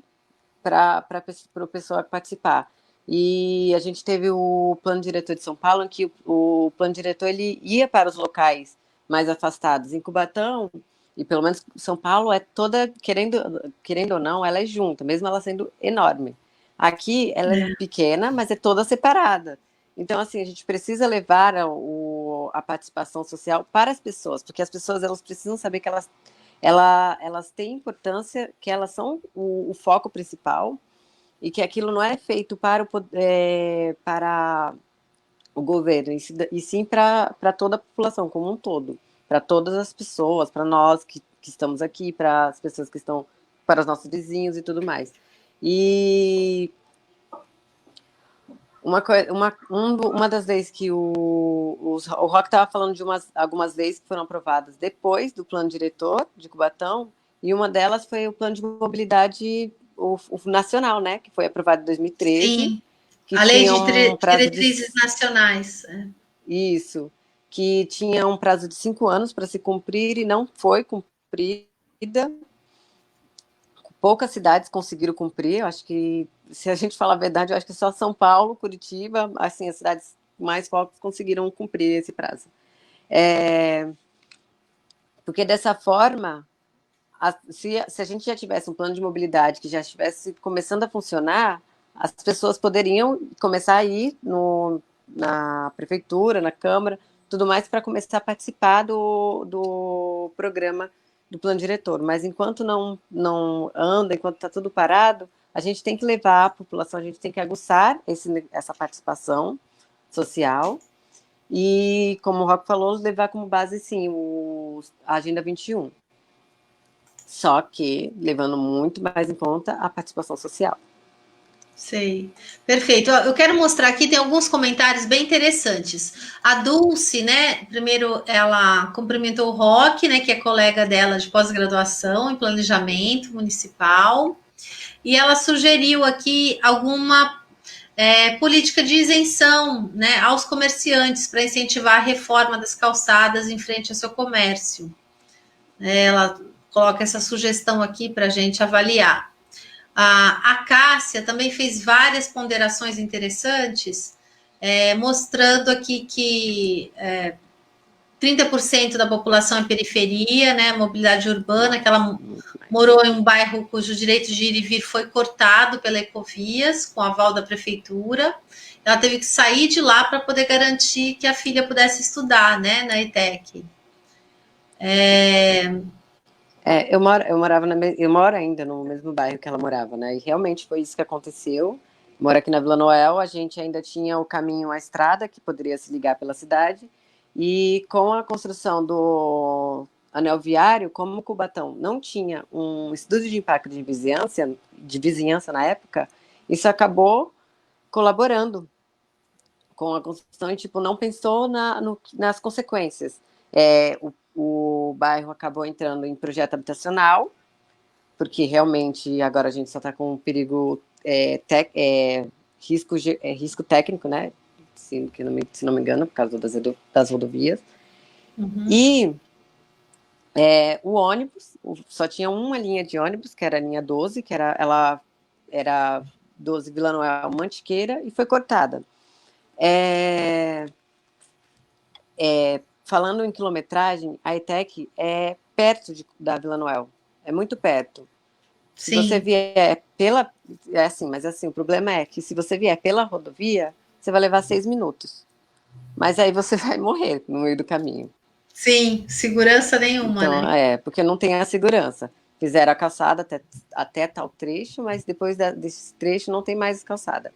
para a pessoa participar. E a gente teve o plano diretor de São Paulo, em que o plano diretor ele ia para os locais mais afastados. Em Cubatão, e pelo menos São Paulo é toda, querendo ou não, ela é junta, mesmo ela sendo enorme. Aqui ela é pequena, mas é toda separada. Então, assim, a gente precisa levar a participação social para as pessoas, porque as pessoas elas precisam saber que elas têm importância, que elas são o foco principal, e que aquilo não é feito para o governo, e sim para toda a população como um todo, para todas as pessoas, para nós que estamos aqui, para as pessoas que estão, para os nossos vizinhos e tudo mais. E uma das leis que o Roque estava falando de algumas leis que foram aprovadas depois do plano diretor de Cubatão, e uma delas foi o plano de mobilidade o nacional, né, que foi aprovado em 2013. Sim, que a lei de diretrizes nacionais. Isso, que tinha um prazo de 5 anos para se cumprir e não foi cumprida. Poucas cidades conseguiram cumprir, eu acho que, se a gente falar a verdade, eu acho que só São Paulo, Curitiba, assim, as cidades mais fortes conseguiram cumprir esse prazo. Porque dessa forma, se a gente já tivesse um plano de mobilidade que já estivesse começando a funcionar, as pessoas poderiam começar a ir na prefeitura, na Câmara, tudo mais, para começar a participar do programa do plano diretor. Mas enquanto não anda, enquanto está tudo parado, a gente tem que levar a população, a gente tem que aguçar essa participação social e, como o Roque falou, levar como base, sim, a Agenda 21. Só que levando muito mais em conta a participação social. Sei. Perfeito. Eu quero mostrar aqui, tem alguns comentários bem interessantes. A Dulce, né? Primeiro, ela cumprimentou o Roque, né? Que é colega dela de pós-graduação em planejamento municipal. E ela sugeriu aqui alguma política de isenção, né, aos comerciantes para incentivar a reforma das calçadas em frente ao seu comércio. Ela coloca essa sugestão aqui para a gente avaliar. A Cássia também fez várias ponderações interessantes, mostrando aqui que 30% da população é periferia, né, mobilidade urbana, que ela morou em um bairro cujo direito de ir e vir foi cortado pela Ecovias, com aval da prefeitura. Ela teve que sair de lá para poder garantir que a filha pudesse estudar, né, na ETEC. Eu moro ainda no mesmo bairro que ela morava, né? E realmente foi isso que aconteceu. Moro aqui na Vila Noel, a gente ainda tinha o caminho, a estrada, que poderia se ligar pela cidade. E com a construção do anel viário, como o Cubatão não tinha um estudo de impacto de vizinhança na época, isso acabou colaborando com a construção e, tipo, não pensou nas consequências. O bairro acabou entrando em projeto habitacional, porque realmente agora a gente só está com um perigo, risco técnico, né? Se não me engano, por causa das rodovias. Uhum. E o ônibus, só tinha uma linha de ônibus, que era a linha 12, que ela era 12 Vila Noel Mantiqueira, e foi cortada. Falando em quilometragem, a ETEC é perto da Vila Noel, é muito perto. Se Sim. você vier mas o problema é que se você vier pela rodovia, você vai levar 6 minutos. Mas aí você vai morrer no meio do caminho. Sim, segurança nenhuma, então, né? Porque não tem a segurança. Fizeram a calçada até tal trecho, mas depois desse trecho não tem mais calçada.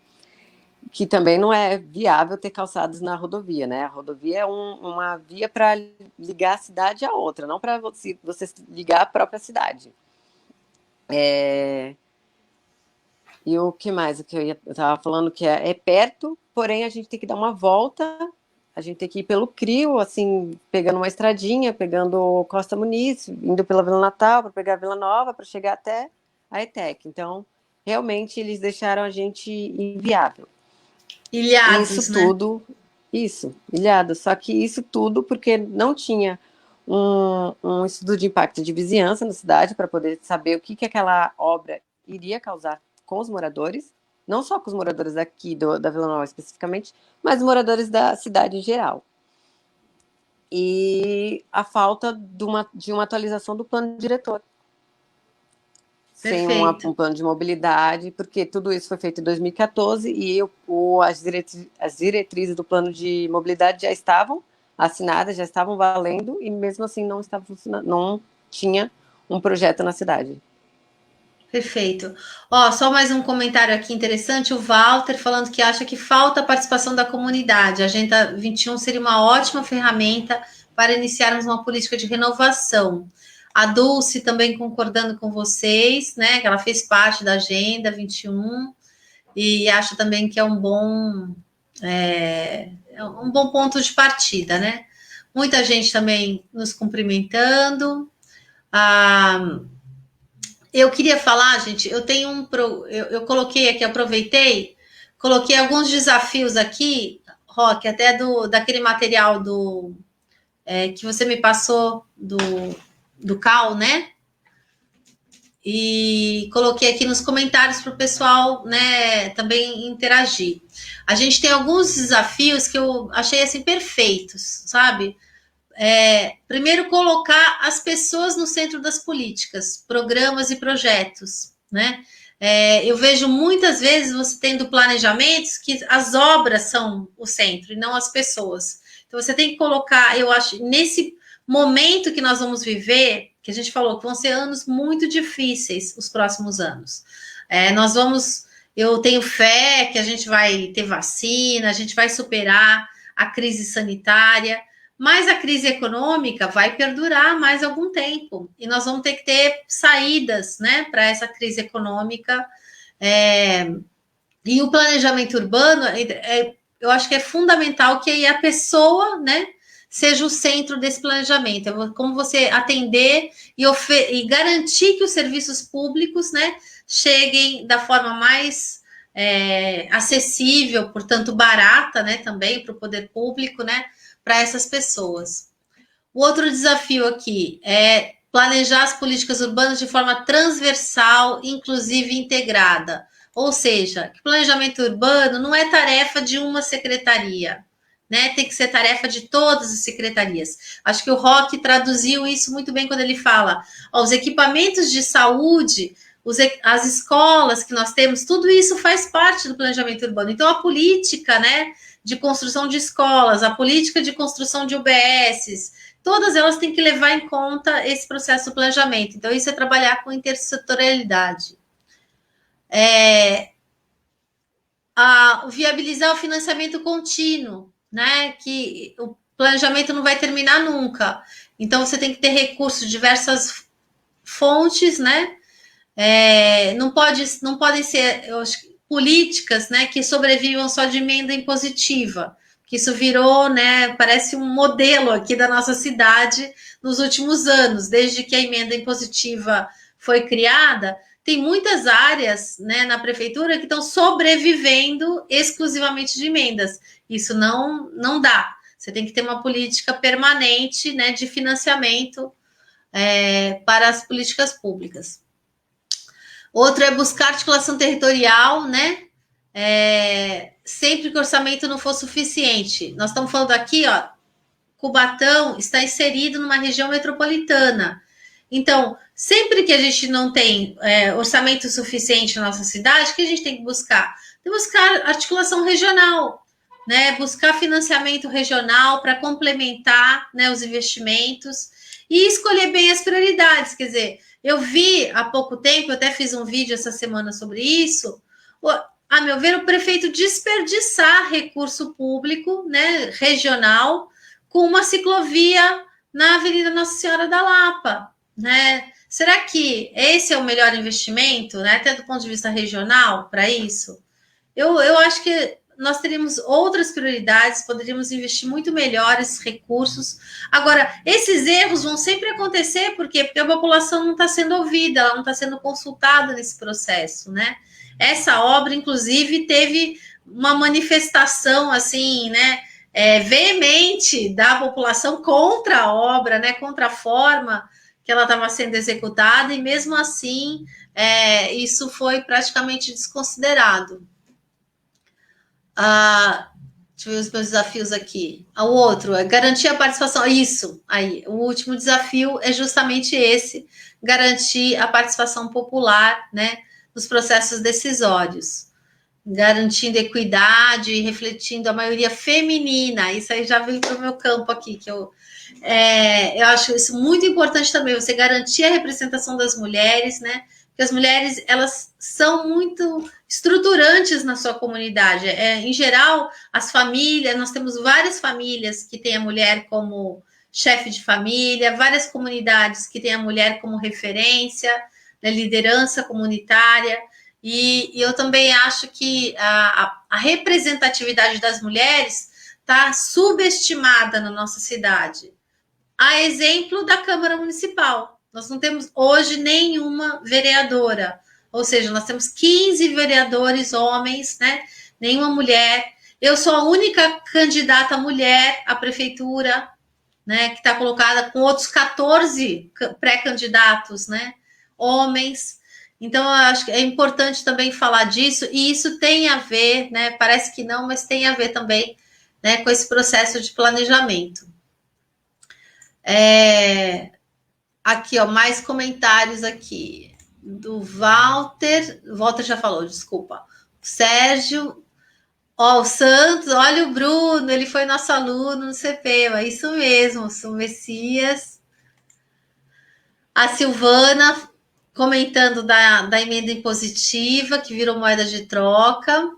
Que também não é viável ter calçadas na rodovia, né? A rodovia é uma via para ligar a cidade a outra, não para você ligar a própria cidade. E o que mais? Eu estava falando que é perto, porém a gente tem que dar uma volta, a gente tem que ir pelo CRIO, assim, pegando uma estradinha, pegando Costa Muniz, indo pela Vila Natal para pegar a Vila Nova, para chegar até a ETEC. Então, realmente, eles deixaram a gente inviável. Ilhados, isso né? Tudo, ilhado. Só que isso tudo porque não tinha um estudo de impacto de vizinhança na cidade para poder saber o que aquela obra iria causar com os moradores, não só com os moradores aqui da Vila Nova especificamente, mas os moradores da cidade em geral. E a falta de uma atualização do plano diretor. Sem um plano de mobilidade, porque tudo isso foi feito em 2014 e as diretrizes do plano de mobilidade já estavam assinadas, já estavam valendo e mesmo assim não estava funcionando, não tinha um projeto na cidade. Perfeito. Só mais um comentário aqui interessante, o Walter falando que acha que falta a participação da comunidade. A Agenda 21 seria uma ótima ferramenta para iniciarmos uma política de renovação. A Dulce também concordando com vocês, né? Que ela fez parte da Agenda 21 e acha também que é um bom ponto de partida, né? Muita gente também nos cumprimentando. Eu queria falar, gente, eu tenho eu coloquei aqui, aproveitei, coloquei alguns desafios aqui, Roque, até daquele material que você me passou do Cal, né? E coloquei aqui nos comentários para o pessoal, né, também interagir. A gente tem alguns desafios que eu achei assim perfeitos, sabe? primeiro, colocar as pessoas no centro das políticas, programas e projetos, né? Eu vejo muitas vezes você tendo planejamentos que as obras são o centro e não as pessoas. Então, você tem que colocar, eu acho, nesse momento que nós vamos viver, que a gente falou que vão ser anos muito difíceis os próximos anos. Eu tenho fé que a gente vai ter vacina, a gente vai superar a crise sanitária, mas a crise econômica vai perdurar mais algum tempo e nós vamos ter que ter saídas, né, para essa crise econômica. E o planejamento urbano, eu acho que é fundamental que aí a pessoa, né, seja o centro desse planejamento. Como você atender e garantir que os serviços públicos, né, cheguem da forma mais acessível, portanto barata, né, também para o poder público, né, para essas pessoas. O outro desafio aqui é planejar as políticas urbanas de forma transversal, inclusive integrada. Ou seja, que planejamento urbano não é tarefa de uma secretaria, né? Tem que ser tarefa de todas as secretarias. Acho que o Roque traduziu isso muito bem quando ele fala: os equipamentos de saúde, as escolas que nós temos, tudo isso faz parte do planejamento urbano. Então, a política, né, de construção de escolas, a política de construção de UBSs, todas elas têm que levar em conta esse processo do planejamento. Então, isso é trabalhar com intersetorialidade. Viabilizar o financiamento contínuo, né? Que o planejamento não vai terminar nunca. Então, você tem que ter recursos de diversas fontes, né? Não podem ser, eu acho, políticas, né, que sobrevivam só de emenda impositiva, que isso virou, né, parece um modelo aqui da nossa cidade nos últimos anos, desde que a emenda impositiva foi criada. Tem muitas áreas, né, na prefeitura que estão sobrevivendo exclusivamente de emendas. Isso não dá. Você tem que ter uma política permanente, né, de financiamento para as políticas públicas. Outro é buscar articulação territorial, né? Sempre que o orçamento não for suficiente. Nós estamos falando aqui, ó, Cubatão está inserido numa região metropolitana. Então, sempre que a gente não tem orçamento suficiente na nossa cidade, o que a gente tem que buscar? Tem que buscar articulação regional, né? Buscar financiamento regional para complementar, né, os investimentos e escolher bem as prioridades. Quer dizer, eu vi há pouco tempo, eu até fiz um vídeo essa semana sobre isso, a meu ver, o prefeito desperdiçar recurso público, né, regional, com uma ciclovia na Avenida Nossa Senhora da Lapa, né? Será que esse é o melhor investimento, né, até do ponto de vista regional, para isso? Eu acho que nós teríamos outras prioridades, poderíamos investir muito melhor esses recursos. Agora, esses erros vão sempre acontecer, por quê? Porque a população não está sendo ouvida, ela não está sendo consultada nesse processo, né? Essa obra, inclusive, teve uma manifestação, assim, né, veemente da população contra a obra, né, contra a forma que ela estava sendo executada, e mesmo assim, isso foi praticamente desconsiderado. Deixa eu ver os meus desafios aqui. O outro é garantir a participação. Isso, aí. O último desafio é justamente esse: garantir a participação popular, né, nos processos decisórios, garantindo equidade e refletindo a maioria feminina. Isso aí já veio para o meu campo aqui, que eu acho isso muito importante também, você garantir a representação das mulheres, né? Porque as mulheres, elas são muito estruturantes na sua comunidade. Em geral, as famílias, nós temos várias famílias que têm a mulher como chefe de família, várias comunidades que têm a mulher como referência, né, liderança comunitária, e eu também acho que a representatividade das mulheres está subestimada na nossa cidade. A exemplo da Câmara Municipal. Nós não temos hoje nenhuma vereadora, ou seja, nós temos 15 vereadores homens, né? Nenhuma mulher. Eu sou a única candidata mulher à prefeitura, né? Que está colocada com outros 14 pré-candidatos, né? Homens. Então, eu acho que é importante também falar disso, e isso tem a ver, né? Parece que não, mas tem a ver também, né, com esse processo de planejamento. Aqui, ó, mais comentários aqui. Do Walter. O Walter já falou, desculpa. Sérgio. Ó, o Santos, olha o Bruno, ele foi nosso aluno no CPEMA, isso mesmo, o Messias. A Silvana comentando da emenda impositiva, que virou moeda de troca.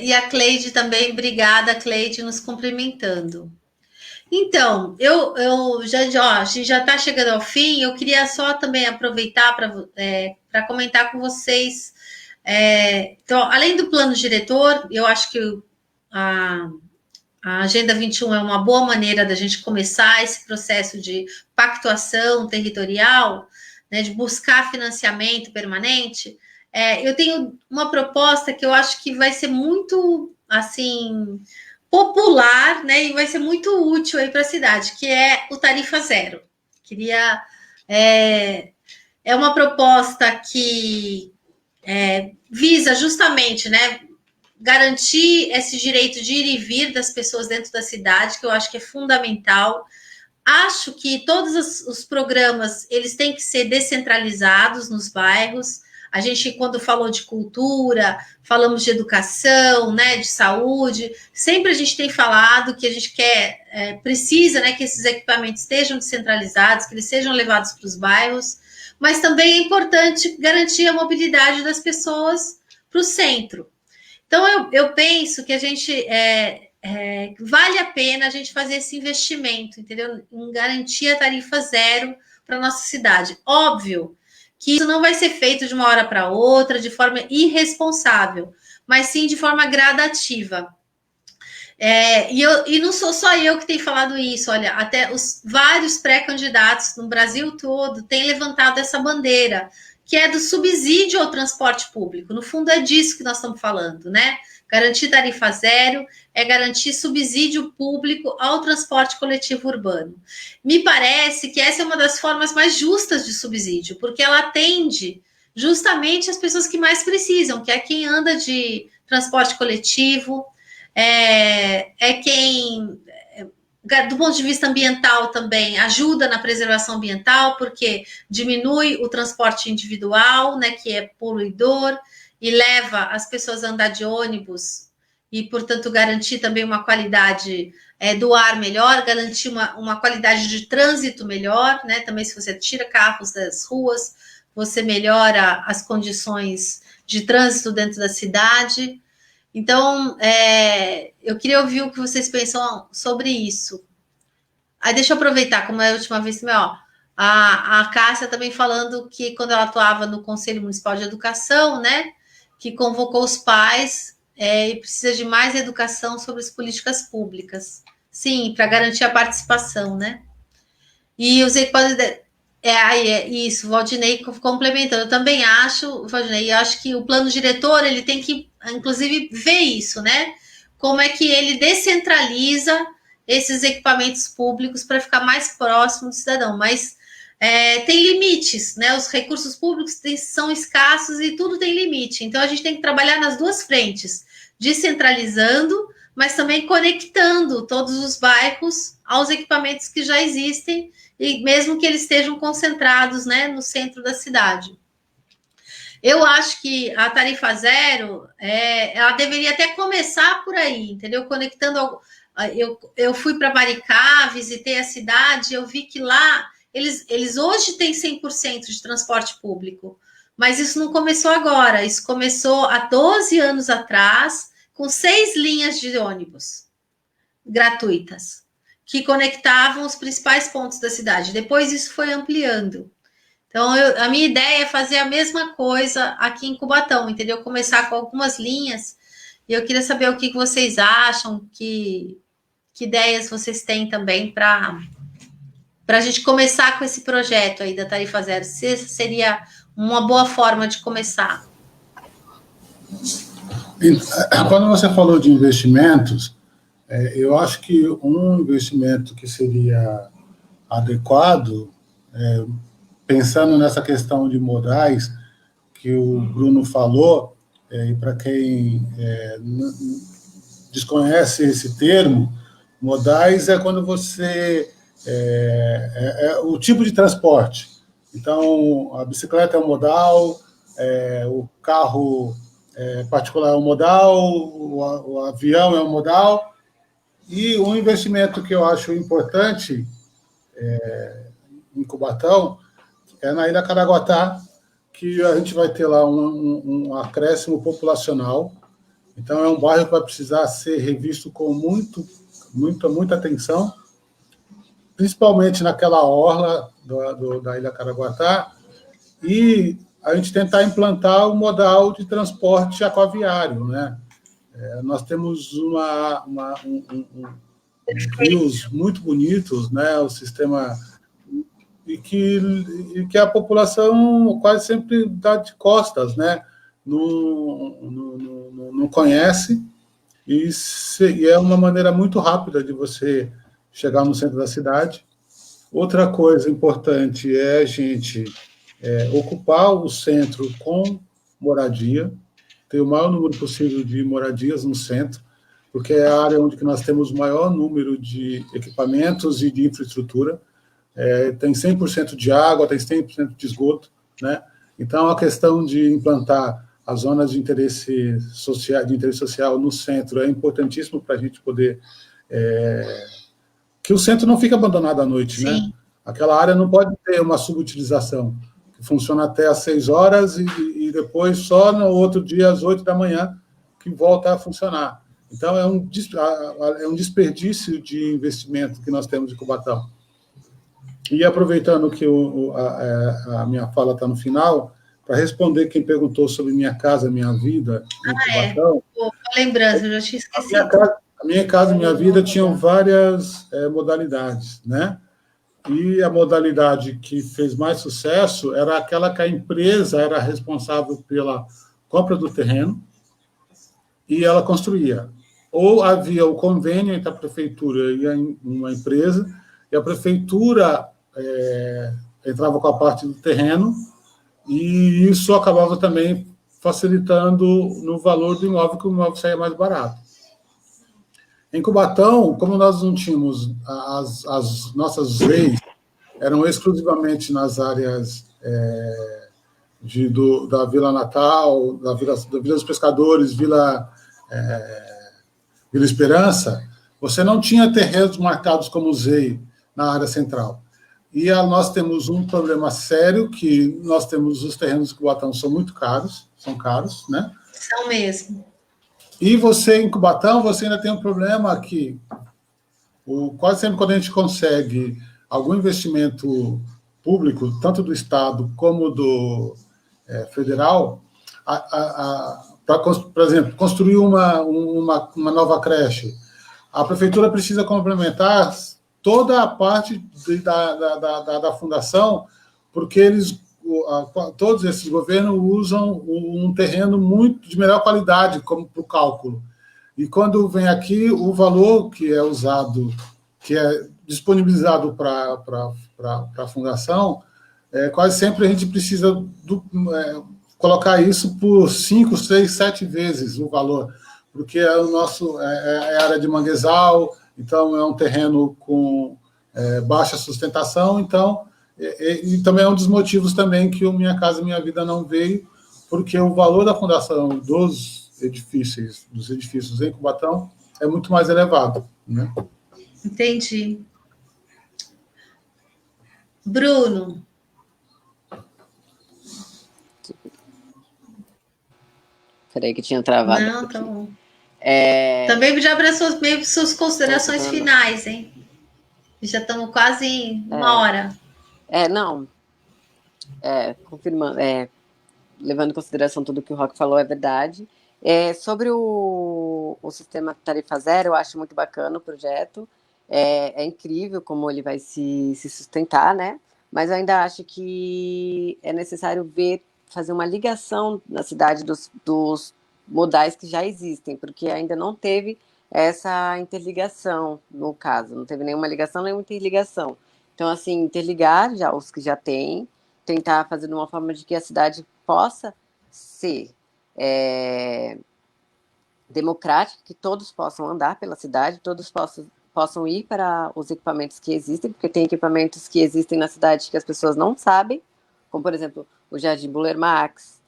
E a Cleide também, obrigada, Cleide, nos cumprimentando. Então, a gente já está chegando ao fim, eu queria só também aproveitar para comentar com vocês. Então, além do plano diretor, eu acho que a Agenda 21 é uma boa maneira da gente começar esse processo de pactuação territorial, né, de buscar financiamento permanente. Eu tenho uma proposta que eu acho que vai ser muito, assim, popular, né, e vai ser muito útil aí para a cidade, que é o Tarifa Zero. É uma proposta que visa justamente, né, garantir esse direito de ir e vir das pessoas dentro da cidade, que eu acho que é fundamental. Acho que todos os programas, eles têm que ser descentralizados nos bairros. A gente, quando falou de cultura, falamos de educação, né, de saúde, sempre a gente tem falado que a gente precisa, né, que esses equipamentos estejam descentralizados, que eles sejam levados para os bairros, mas também é importante garantir a mobilidade das pessoas para o centro. Então, eu penso que a gente vale a pena a gente fazer esse investimento, entendeu? Em garantir a tarifa zero para a nossa cidade. Óbvio que isso não vai ser feito de uma hora para outra, de forma irresponsável, mas sim de forma gradativa. E não sou só eu que tenho falado isso, olha, até os vários pré-candidatos no Brasil todo têm levantado essa bandeira, que é do subsídio ao transporte público. No fundo, é disso que nós estamos falando, né? Garantir tarifa zero é garantir subsídio público ao transporte coletivo urbano. Me parece que essa é uma das formas mais justas de subsídio, porque ela atende justamente as pessoas que mais precisam, que é quem anda de transporte coletivo, quem, do ponto de vista ambiental também, ajuda na preservação ambiental, porque diminui o transporte individual, né, que é poluidor, e leva as pessoas a andar de ônibus, e, portanto, garantir também uma qualidade do ar melhor, garantir uma qualidade de trânsito melhor, né, também se você tira carros das ruas, você melhora as condições de trânsito dentro da cidade. Então, eu queria ouvir o que vocês pensam sobre isso. Aí deixa eu aproveitar, como é a última vez também, ó, a Cássia também falando que quando ela atuava no Conselho Municipal de Educação, né, que convocou os pais e precisa de mais educação sobre as políticas públicas. Sim, para garantir a participação, né? E os equipamentos... isso, Valdinei complementando. Eu também acho, Valdinei, eu acho que o plano diretor, ele tem que, inclusive, ver isso, né? Como é que ele descentraliza esses equipamentos públicos para ficar mais próximo do cidadão. Mas tem limites, né? Os recursos públicos são escassos e tudo tem limite. Então, a gente tem que trabalhar nas duas frentes, descentralizando, mas também conectando todos os bairros aos equipamentos que já existem, e mesmo que eles estejam concentrados, né, no centro da cidade. Eu acho que a tarifa zero, ela deveria até começar por aí, entendeu? Conectando. Eu fui para Maricá, visitei a cidade, eu vi que lá eles hoje têm 100% de transporte público, mas isso não começou agora, isso começou há 12 anos atrás, com 6 linhas de ônibus gratuitas, que conectavam os principais pontos da cidade. Depois isso foi ampliando. Então, a minha ideia é fazer a mesma coisa aqui em Cubatão, entendeu? Começar com algumas linhas, e eu queria saber o que vocês acham, que ideias vocês têm também para a gente começar com esse projeto aí da Tarifa Zero. Se seria uma boa forma de começar. Quando você falou de investimentos, eu acho que um investimento que seria adequado, pensando nessa questão de modais que o Bruno falou, e para quem desconhece esse termo, Modais é quando você... o tipo de transporte. Então, a bicicleta é um modal, o carro particular é um modal, o avião é um modal, e um investimento que eu acho importante em Cubatão é na Ilha Caraguatá, que a gente vai ter lá um acréscimo populacional. Então, é um bairro que vai precisar ser revisto com muita atenção, principalmente naquela orla da Ilha Caraguatá, e a gente tentar implantar o modal de transporte aquaviário, né? Nós temos rios muito bonitos, né? O sistema e que a população quase sempre dá de costas, né? Não conhece, e é uma maneira muito rápida de você chegar no centro da cidade. Outra coisa importante é a gente ocupar o centro com moradia, ter o maior número possível de moradias no centro, porque é a área onde que nós temos o maior número de equipamentos e de infraestrutura. Tem 100% de água, tem 100% de esgoto, né? Então, a questão de implantar as zonas de interesse social no centro é importantíssimo para a gente poder... que o centro não fique abandonado à noite, Sim. né? Aquela área não pode ter uma subutilização, que funciona até às 6 horas e depois só no outro dia, às 8 da manhã, que volta a funcionar. Então, é um desperdício de investimento que nós temos em Cubatão. E aproveitando que a minha fala está no final, para responder quem perguntou sobre Minha Casa Minha Vida em Cubatão... Boa lembrança, eu já tinha esquecido. A Minha Casa Minha Vida tinham várias modalidades, né? E a modalidade que fez mais sucesso era aquela que a empresa era responsável pela compra do terreno e ela construía. Ou havia o convênio entre a prefeitura e uma empresa, e a prefeitura entrava com a parte do terreno, e isso acabava também facilitando no valor do imóvel, que o imóvel saía mais barato. Em Cubatão, como nós não tínhamos as nossas leis, eram exclusivamente nas áreas da Vila Natal, da Vila dos Pescadores, Vila Esperança, você não tinha terrenos marcados como ZEI na área central. E nós temos um problema sério, que nós temos os terrenos de Cubatão são caros, né? São mesmo. E você, em Cubatão, você ainda tem um problema que quase sempre quando a gente consegue algum investimento público, tanto do Estado como do federal, para, por exemplo, construir uma nova creche, a prefeitura precisa complementar toda a parte da fundação, porque todos esses governos usam um terreno muito de melhor qualidade como para o cálculo. E quando vem aqui, o valor que é usado, que é disponibilizado para a fundação, quase sempre a gente precisa colocar isso por 5, 6, 7 vezes o valor, porque é área de manguezal, então é um terreno com baixa sustentação, então... E também é um dos motivos também que o Minha Casa Minha Vida não veio, porque o valor da fundação dos edifícios em Cubatão é muito mais elevado, né? Entendi. Bruno. Peraí que tinha travado. Não, tá bom. Também já para suas considerações finais, hein? Já estamos quase em uma hora. Confirmando, levando em consideração tudo que o Roque falou, é verdade. Sobre o sistema tarifa zero, eu acho muito bacana o projeto. É incrível como ele vai se sustentar, né? Mas eu ainda acho que é necessário fazer uma ligação na cidade dos modais que já existem, porque ainda não teve essa interligação, no caso. Não teve nenhuma ligação, nenhuma interligação. Então, assim, interligar já os que já têm, tentar fazer de uma forma de que a cidade possa ser democrática, que todos possam andar pela cidade, todos possam ir para os equipamentos que existem, porque tem equipamentos que existem na cidade que as pessoas não sabem, como, por exemplo, o Jardim Buller Max,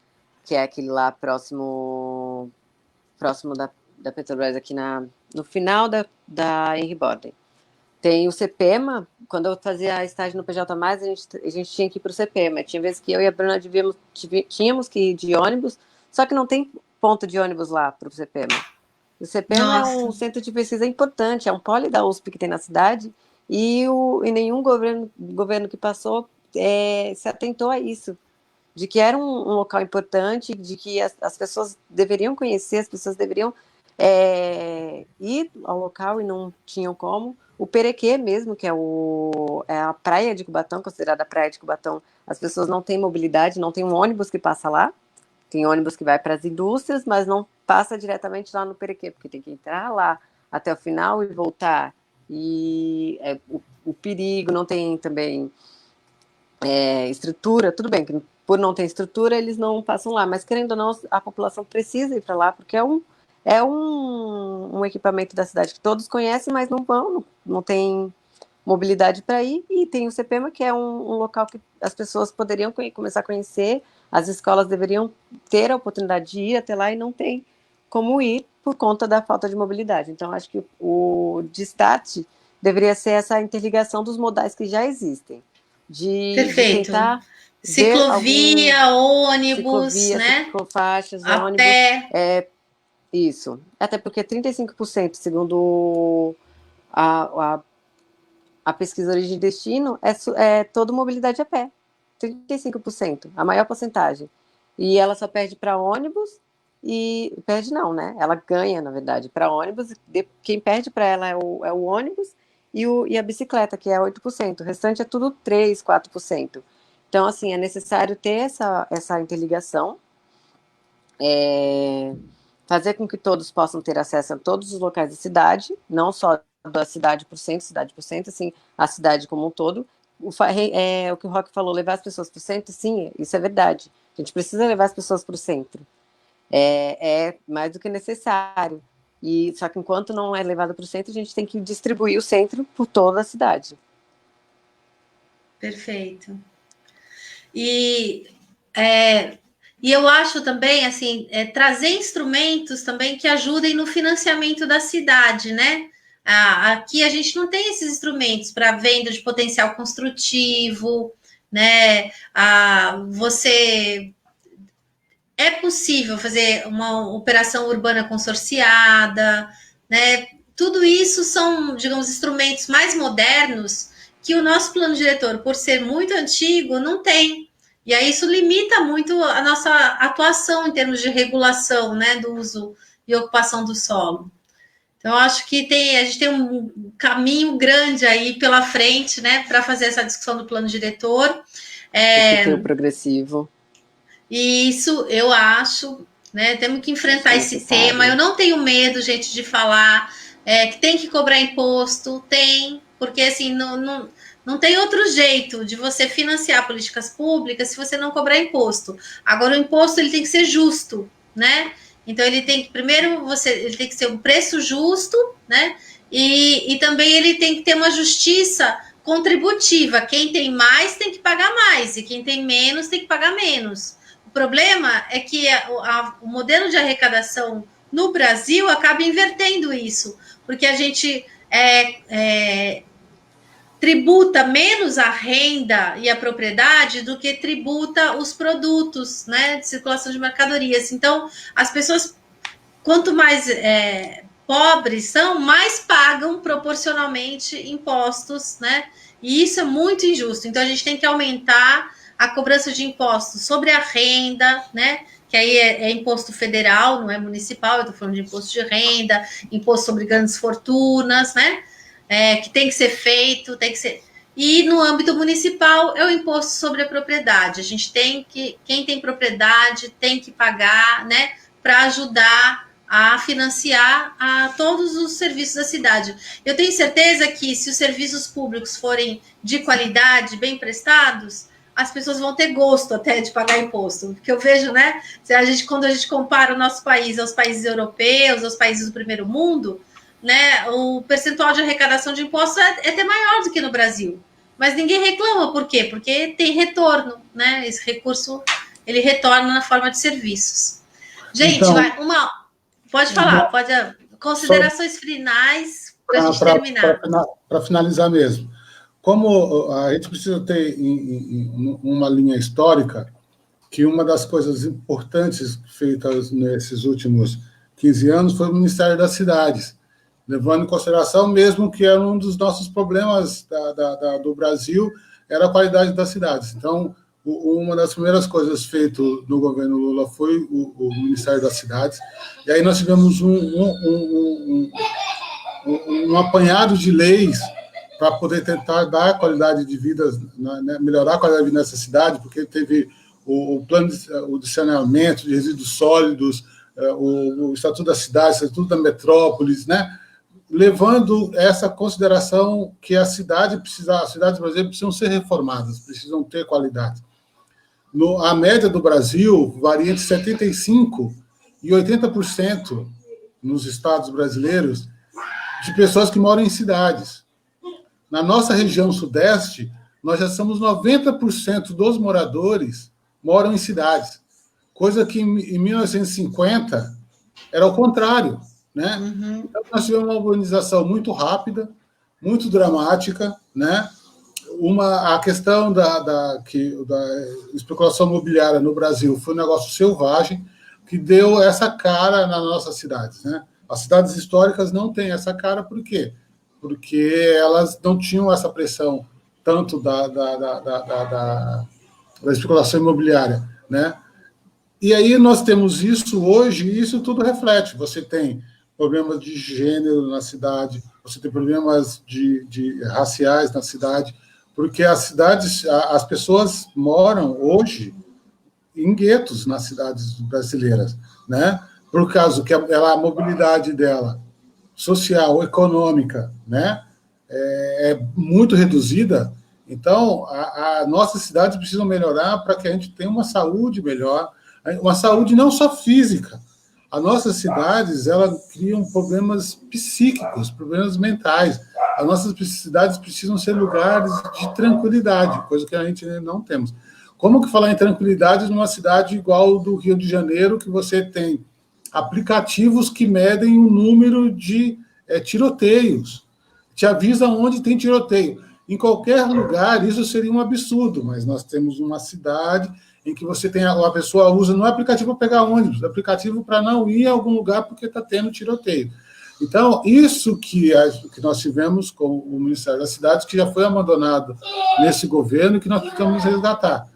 que é aquele lá próximo da Petrobras, aqui no final da Henry Borden. Tem o CPEMA. Quando eu fazia estágio no PJ+, a gente tinha que ir para o CPEMA. Tinha vezes que eu e a Bruna tínhamos que ir de ônibus, só que não tem ponto de ônibus lá para o CPEMA. O CPEMA é um centro de pesquisa importante, é um poli da USP que tem na cidade, e nenhum governo que passou se atentou a isso, de que era um local importante, de que as pessoas deveriam conhecer, as pessoas deveriam ir ao local e não tinham como. O Perequê mesmo, que é a praia de Cubatão, considerada a praia de Cubatão, as pessoas não têm mobilidade, não tem um ônibus que passa lá, tem ônibus que vai para as indústrias, mas não passa diretamente lá no Perequê, porque tem que entrar lá até o final e voltar. E o perigo, não tem também estrutura, tudo bem, que por não ter estrutura eles não passam lá, mas querendo ou não, a população precisa ir para lá, porque é um equipamento da cidade que todos conhecem, mas não vão, não tem mobilidade para ir, e tem o CPEMA, que é um local que as pessoas poderiam começar a conhecer, as escolas deveriam ter a oportunidade de ir até lá e não tem como ir por conta da falta de mobilidade. Então, acho que o destaque deveria ser essa interligação dos modais que já existem, de tentar ciclovia, ônibus, né? Ciclofaixas, a ônibus. Pé. Isso. Até porque 35%, segundo a pesquisa Origem e Destino, é toda mobilidade a pé. 35%, a maior porcentagem. E ela só perde para ônibus, e perde não, né? Ela ganha, na verdade, para ônibus. Quem perde para ela é o ônibus e a bicicleta, que é 8%. O restante é tudo 3%, 4%. Então, assim, é necessário ter essa interligação, fazer com que todos possam ter acesso a todos os locais da cidade, não só da cidade por cento, assim, a cidade como um todo. O que o Roque falou, levar as pessoas para o centro, sim, isso é verdade. A gente precisa levar as pessoas para o centro. É mais do que necessário. Só que enquanto não é levado para o centro, a gente tem que distribuir o centro por toda a cidade. Perfeito. E eu acho também, assim, trazer instrumentos também que ajudem no financiamento da cidade, né? Aqui a gente não tem esses instrumentos para venda de potencial construtivo, né? É possível fazer uma operação urbana consorciada, né? Tudo isso são, digamos, instrumentos mais modernos que o nosso plano diretor, por ser muito antigo, não tem. E aí isso limita muito a nossa atuação em termos de regulação, né, do uso e ocupação do solo. Então, eu acho que a gente tem um caminho grande aí pela frente, né, para fazer essa discussão do plano diretor. Tem o progressivo. E isso eu acho, né? Temos que enfrentar esse tema. Eu não tenho medo, gente, de falar que tem que cobrar imposto, porque assim, não tem outro jeito de você financiar políticas públicas se você não cobrar imposto. Agora, o imposto ele tem que ser justo, né? Então, ele tem que, primeiro, ele tem que ser um preço justo, né? E também ele tem que ter uma justiça contributiva. Quem tem mais tem que pagar mais, e quem tem menos tem que pagar menos. O problema é que o modelo de arrecadação no Brasil acaba invertendo isso, porque a gente tributa menos a renda e a propriedade do que tributa os produtos, né, de circulação de mercadorias. Então, as pessoas, quanto mais pobres são, mais pagam proporcionalmente impostos, né? E isso é muito injusto. Então, a gente tem que aumentar a cobrança de impostos sobre a renda, né? Que aí é imposto federal, não é municipal, eu estou falando de imposto de renda, imposto sobre grandes fortunas, né? Que tem que ser feito, tem que ser. E no âmbito municipal é o imposto sobre a propriedade. A gente quem tem propriedade tem que pagar, né? Para ajudar a financiar todos os serviços da cidade. Eu tenho certeza que se os serviços públicos forem de qualidade, bem prestados, as pessoas vão ter gosto até de pagar imposto. Porque eu vejo, né? Quando a gente compara o nosso país aos países europeus, aos países do primeiro mundo, né, o percentual de arrecadação de impostos é até maior do que no Brasil. Mas ninguém reclama, por quê? Porque tem retorno, né? Esse recurso, ele retorna na forma de serviços. Gente, Então, pode falar, considerações finais para a gente terminar. Para finalizar mesmo. Como a gente precisa ter uma linha histórica, que uma das coisas importantes feitas nesses últimos 15 anos foi o Ministério das Cidades, levando em consideração mesmo que era um dos nossos problemas do Brasil, era a qualidade das cidades. Então, uma das primeiras coisas feitas no governo Lula foi o Ministério das Cidades, e aí nós tivemos um apanhado de leis para poder tentar dar qualidade de vida, né, melhorar a qualidade de vida nessa cidade, porque teve o plano de saneamento de resíduos sólidos, o Estatuto da Cidade, o Estatuto da Metrópolis, né, levando essa consideração que as cidades brasileiras precisam ser reformadas, precisam ter qualidade. A média do Brasil varia entre 75% e 80% nos estados brasileiros de pessoas que moram em cidades. Na nossa região sudeste, nós já somos 90% dos moradores moram em cidades, coisa que em 1950 era o contrário, né? Uhum. Então, nós tivemos uma urbanização muito rápida, muito dramática, né? A questão da especulação imobiliária no Brasil foi um negócio selvagem que deu essa cara nas nossas cidades, né? As cidades históricas não têm essa cara, por quê? Porque elas não tinham essa pressão tanto da especulação imobiliária, né? E aí nós temos isso hoje, e isso tudo reflete. Você tem problemas de gênero na cidade, você tem problemas de raciais na cidade, porque as pessoas moram hoje em guetos nas cidades brasileiras, né? Por causa que a mobilidade dela, social, econômica, né, é muito reduzida. Então, a nossas cidades precisam melhorar para que a gente tenha uma saúde melhor, uma saúde não só física. As nossas cidades, elas criam problemas psíquicos, problemas mentais. As nossas cidades precisam ser lugares de tranquilidade, coisa que a gente não temos. Como que falar em tranquilidade numa cidade igual do Rio de Janeiro, que você tem aplicativos que medem o número de tiroteios, te avisa onde tem tiroteio. Em qualquer lugar, isso seria um absurdo, mas nós temos uma cidade em que você tem a pessoa usa não é aplicativo para pegar ônibus, é aplicativo para não ir a algum lugar porque está tendo tiroteio. Então, isso que nós tivemos com o Ministério das Cidades, que já foi abandonado nesse governo, que nós precisamos resgatar.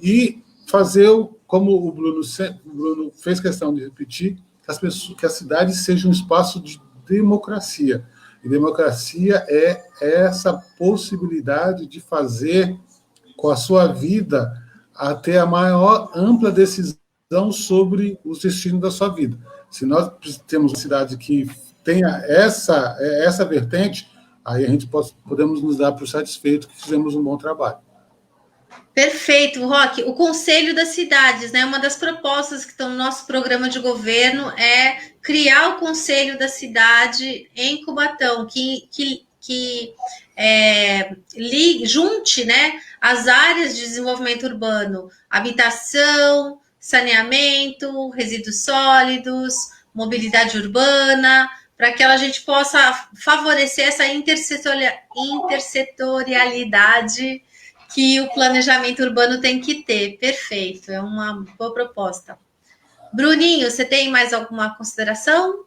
E fazer, como o Bruno fez questão de repetir, que a cidade seja um espaço de democracia. E democracia é essa possibilidade de fazer com a sua vida a ter a maior ampla decisão sobre os destinos da sua vida. Se nós temos uma cidade que tenha essa vertente, aí a gente podemos nos dar por satisfeito que fizemos um bom trabalho. Perfeito, Roque. O Conselho das Cidades, né? Uma das propostas que estão no nosso programa de governo é criar o Conselho da Cidade em Cubatão, que junte, né, as áreas de desenvolvimento urbano, habitação, saneamento, resíduos sólidos, mobilidade urbana, para que a gente possa favorecer essa intersetorialidade que o planejamento urbano tem que ter. Perfeito, é uma boa proposta. Bruninho, você tem mais alguma consideração?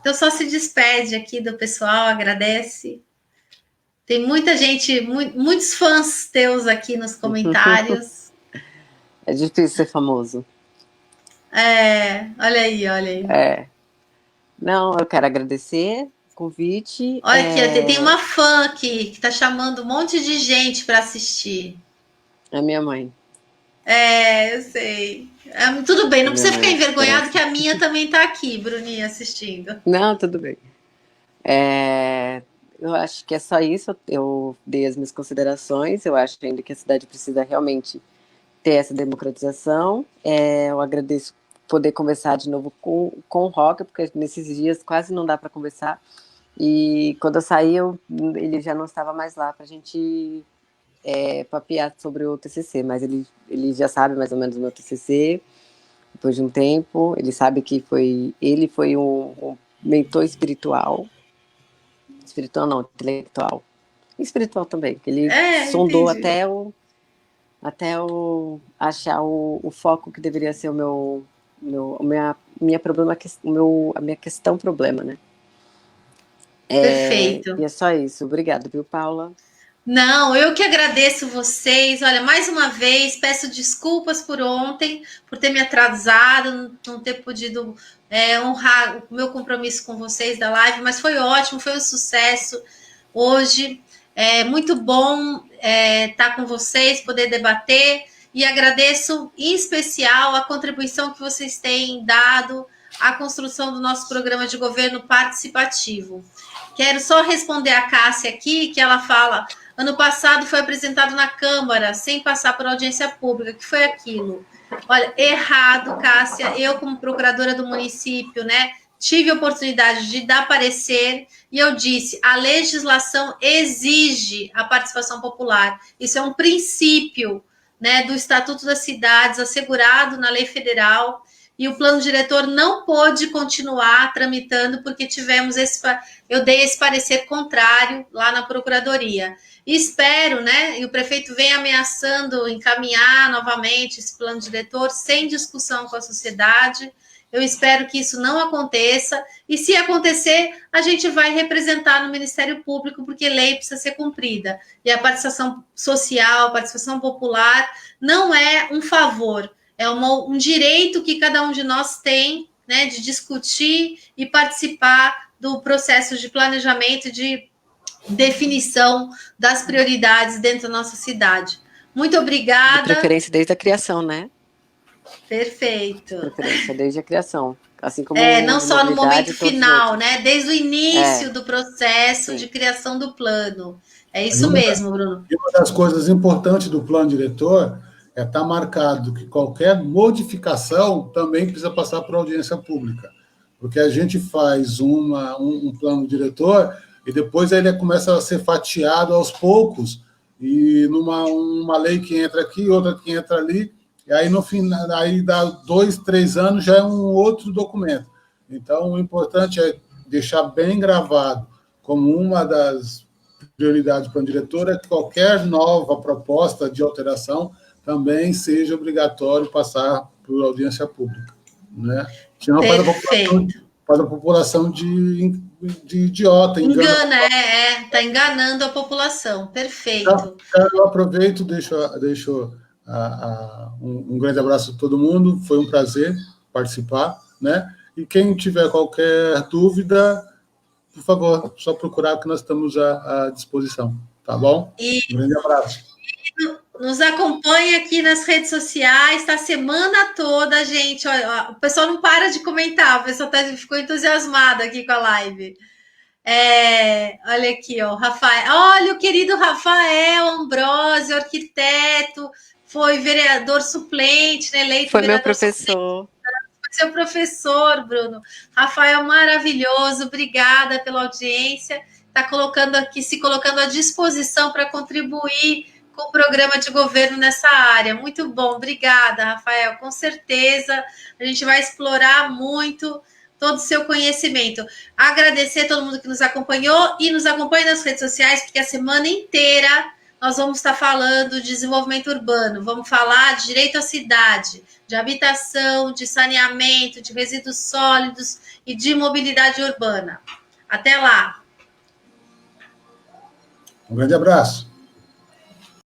Então só se despede aqui do pessoal, agradece. Tem muita gente, muitos fãs teus aqui nos comentários. É difícil ser famoso. Olha aí. Não, eu quero agradecer o convite. Olha aqui, tem uma fã aqui que está chamando um monte de gente para assistir. É minha mãe. Eu sei. Tudo bem, não precisa ficar envergonhado que a minha também está aqui, Bruninha, assistindo. Não, tudo bem. Eu acho que é só isso. Eu dei as minhas considerações. Eu acho ainda que a cidade precisa realmente ter essa democratização. Eu agradeço poder conversar de novo com o Roque, porque nesses dias quase não dá para conversar. E quando eu saí, ele já não estava mais lá para a gente papear sobre o TCC, mas ele já sabe mais ou menos o meu TCC, depois de um tempo, ele sabe que ele foi um mentor espiritual não, intelectual, e espiritual também, que ele sondou entendi. até achar o foco que deveria ser a minha questão problema, né? Perfeito. E é só isso. Obrigada, viu, Paula? Não, eu que agradeço vocês. Olha, mais uma vez, peço desculpas por ontem, por ter me atrasado, não ter podido honrar o meu compromisso com vocês da live, mas foi ótimo, foi um sucesso hoje. É muito bom estar com vocês, poder debater, e agradeço em especial a contribuição que vocês têm dado à construção do nosso programa de governo participativo. Quero só responder a Cássia aqui, que ela fala: ano passado foi apresentado na Câmara, sem passar por audiência pública. Que foi aquilo? Olha, errado, Cássia. Eu, como procuradora do município, né, tive a oportunidade de dar parecer e eu disse: a legislação exige a participação popular. Isso é um princípio, né, do Estatuto das Cidades, assegurado na lei federal. E o plano diretor não pôde continuar tramitando porque eu dei esse parecer contrário lá na Procuradoria. E espero, né, e o prefeito vem ameaçando encaminhar novamente esse plano diretor sem discussão com a sociedade. Eu espero que isso não aconteça, e se acontecer, a gente vai representar no Ministério Público, porque lei precisa ser cumprida. E a participação social, a participação popular não é um favor, é um direito que cada um de nós tem, né, de discutir e participar do processo de planejamento, de definição das prioridades dentro da nossa cidade. Muito obrigada. De preferência desde a criação, né? Perfeito. De preferência desde a criação. Assim como não só no momento final, né? Desde o início do processo de criação do plano. É isso mesmo, Bruno. E uma das coisas importantes do plano diretor é estar marcado que qualquer modificação também precisa passar por audiência pública. Porque a gente faz um plano diretor e depois ele começa a ser fatiado aos poucos, e uma lei que entra aqui, outra que entra ali, e aí no final, aí dá 2, 3 anos, já é um outro documento. Então, o importante é deixar bem gravado como uma das prioridades do plano diretor é que qualquer nova proposta de alteração também seja obrigatório passar por audiência pública, né? Senão faz a população de idiota. Está enganando a população. Perfeito. Eu aproveito, deixo um grande abraço a todo mundo, foi um prazer participar, né? E quem tiver qualquer dúvida, por favor, só procurar que nós estamos à disposição, tá bom? Um grande abraço. Nos acompanha aqui nas redes sociais, tá a semana toda, gente. Olha, o pessoal não para de comentar, o pessoal ficou entusiasmado aqui com a live. Olha aqui, ó, Rafael. Olha, o querido Rafael Ambrosio, arquiteto, foi vereador suplente, né, eleito foi vereador meu professor. Foi seu professor, Bruno. Rafael, maravilhoso, obrigada pela audiência. Está se colocando à disposição para contribuir com o programa de governo nessa área. Muito bom, obrigada, Rafael. Com certeza a gente vai explorar muito todo o seu conhecimento. Agradecer a todo mundo que nos acompanhou e nos acompanha nas redes sociais, porque a semana inteira nós vamos estar falando de desenvolvimento urbano, vamos falar de direito à cidade, de habitação, de saneamento, de resíduos sólidos e de mobilidade urbana. Até lá! Um grande abraço!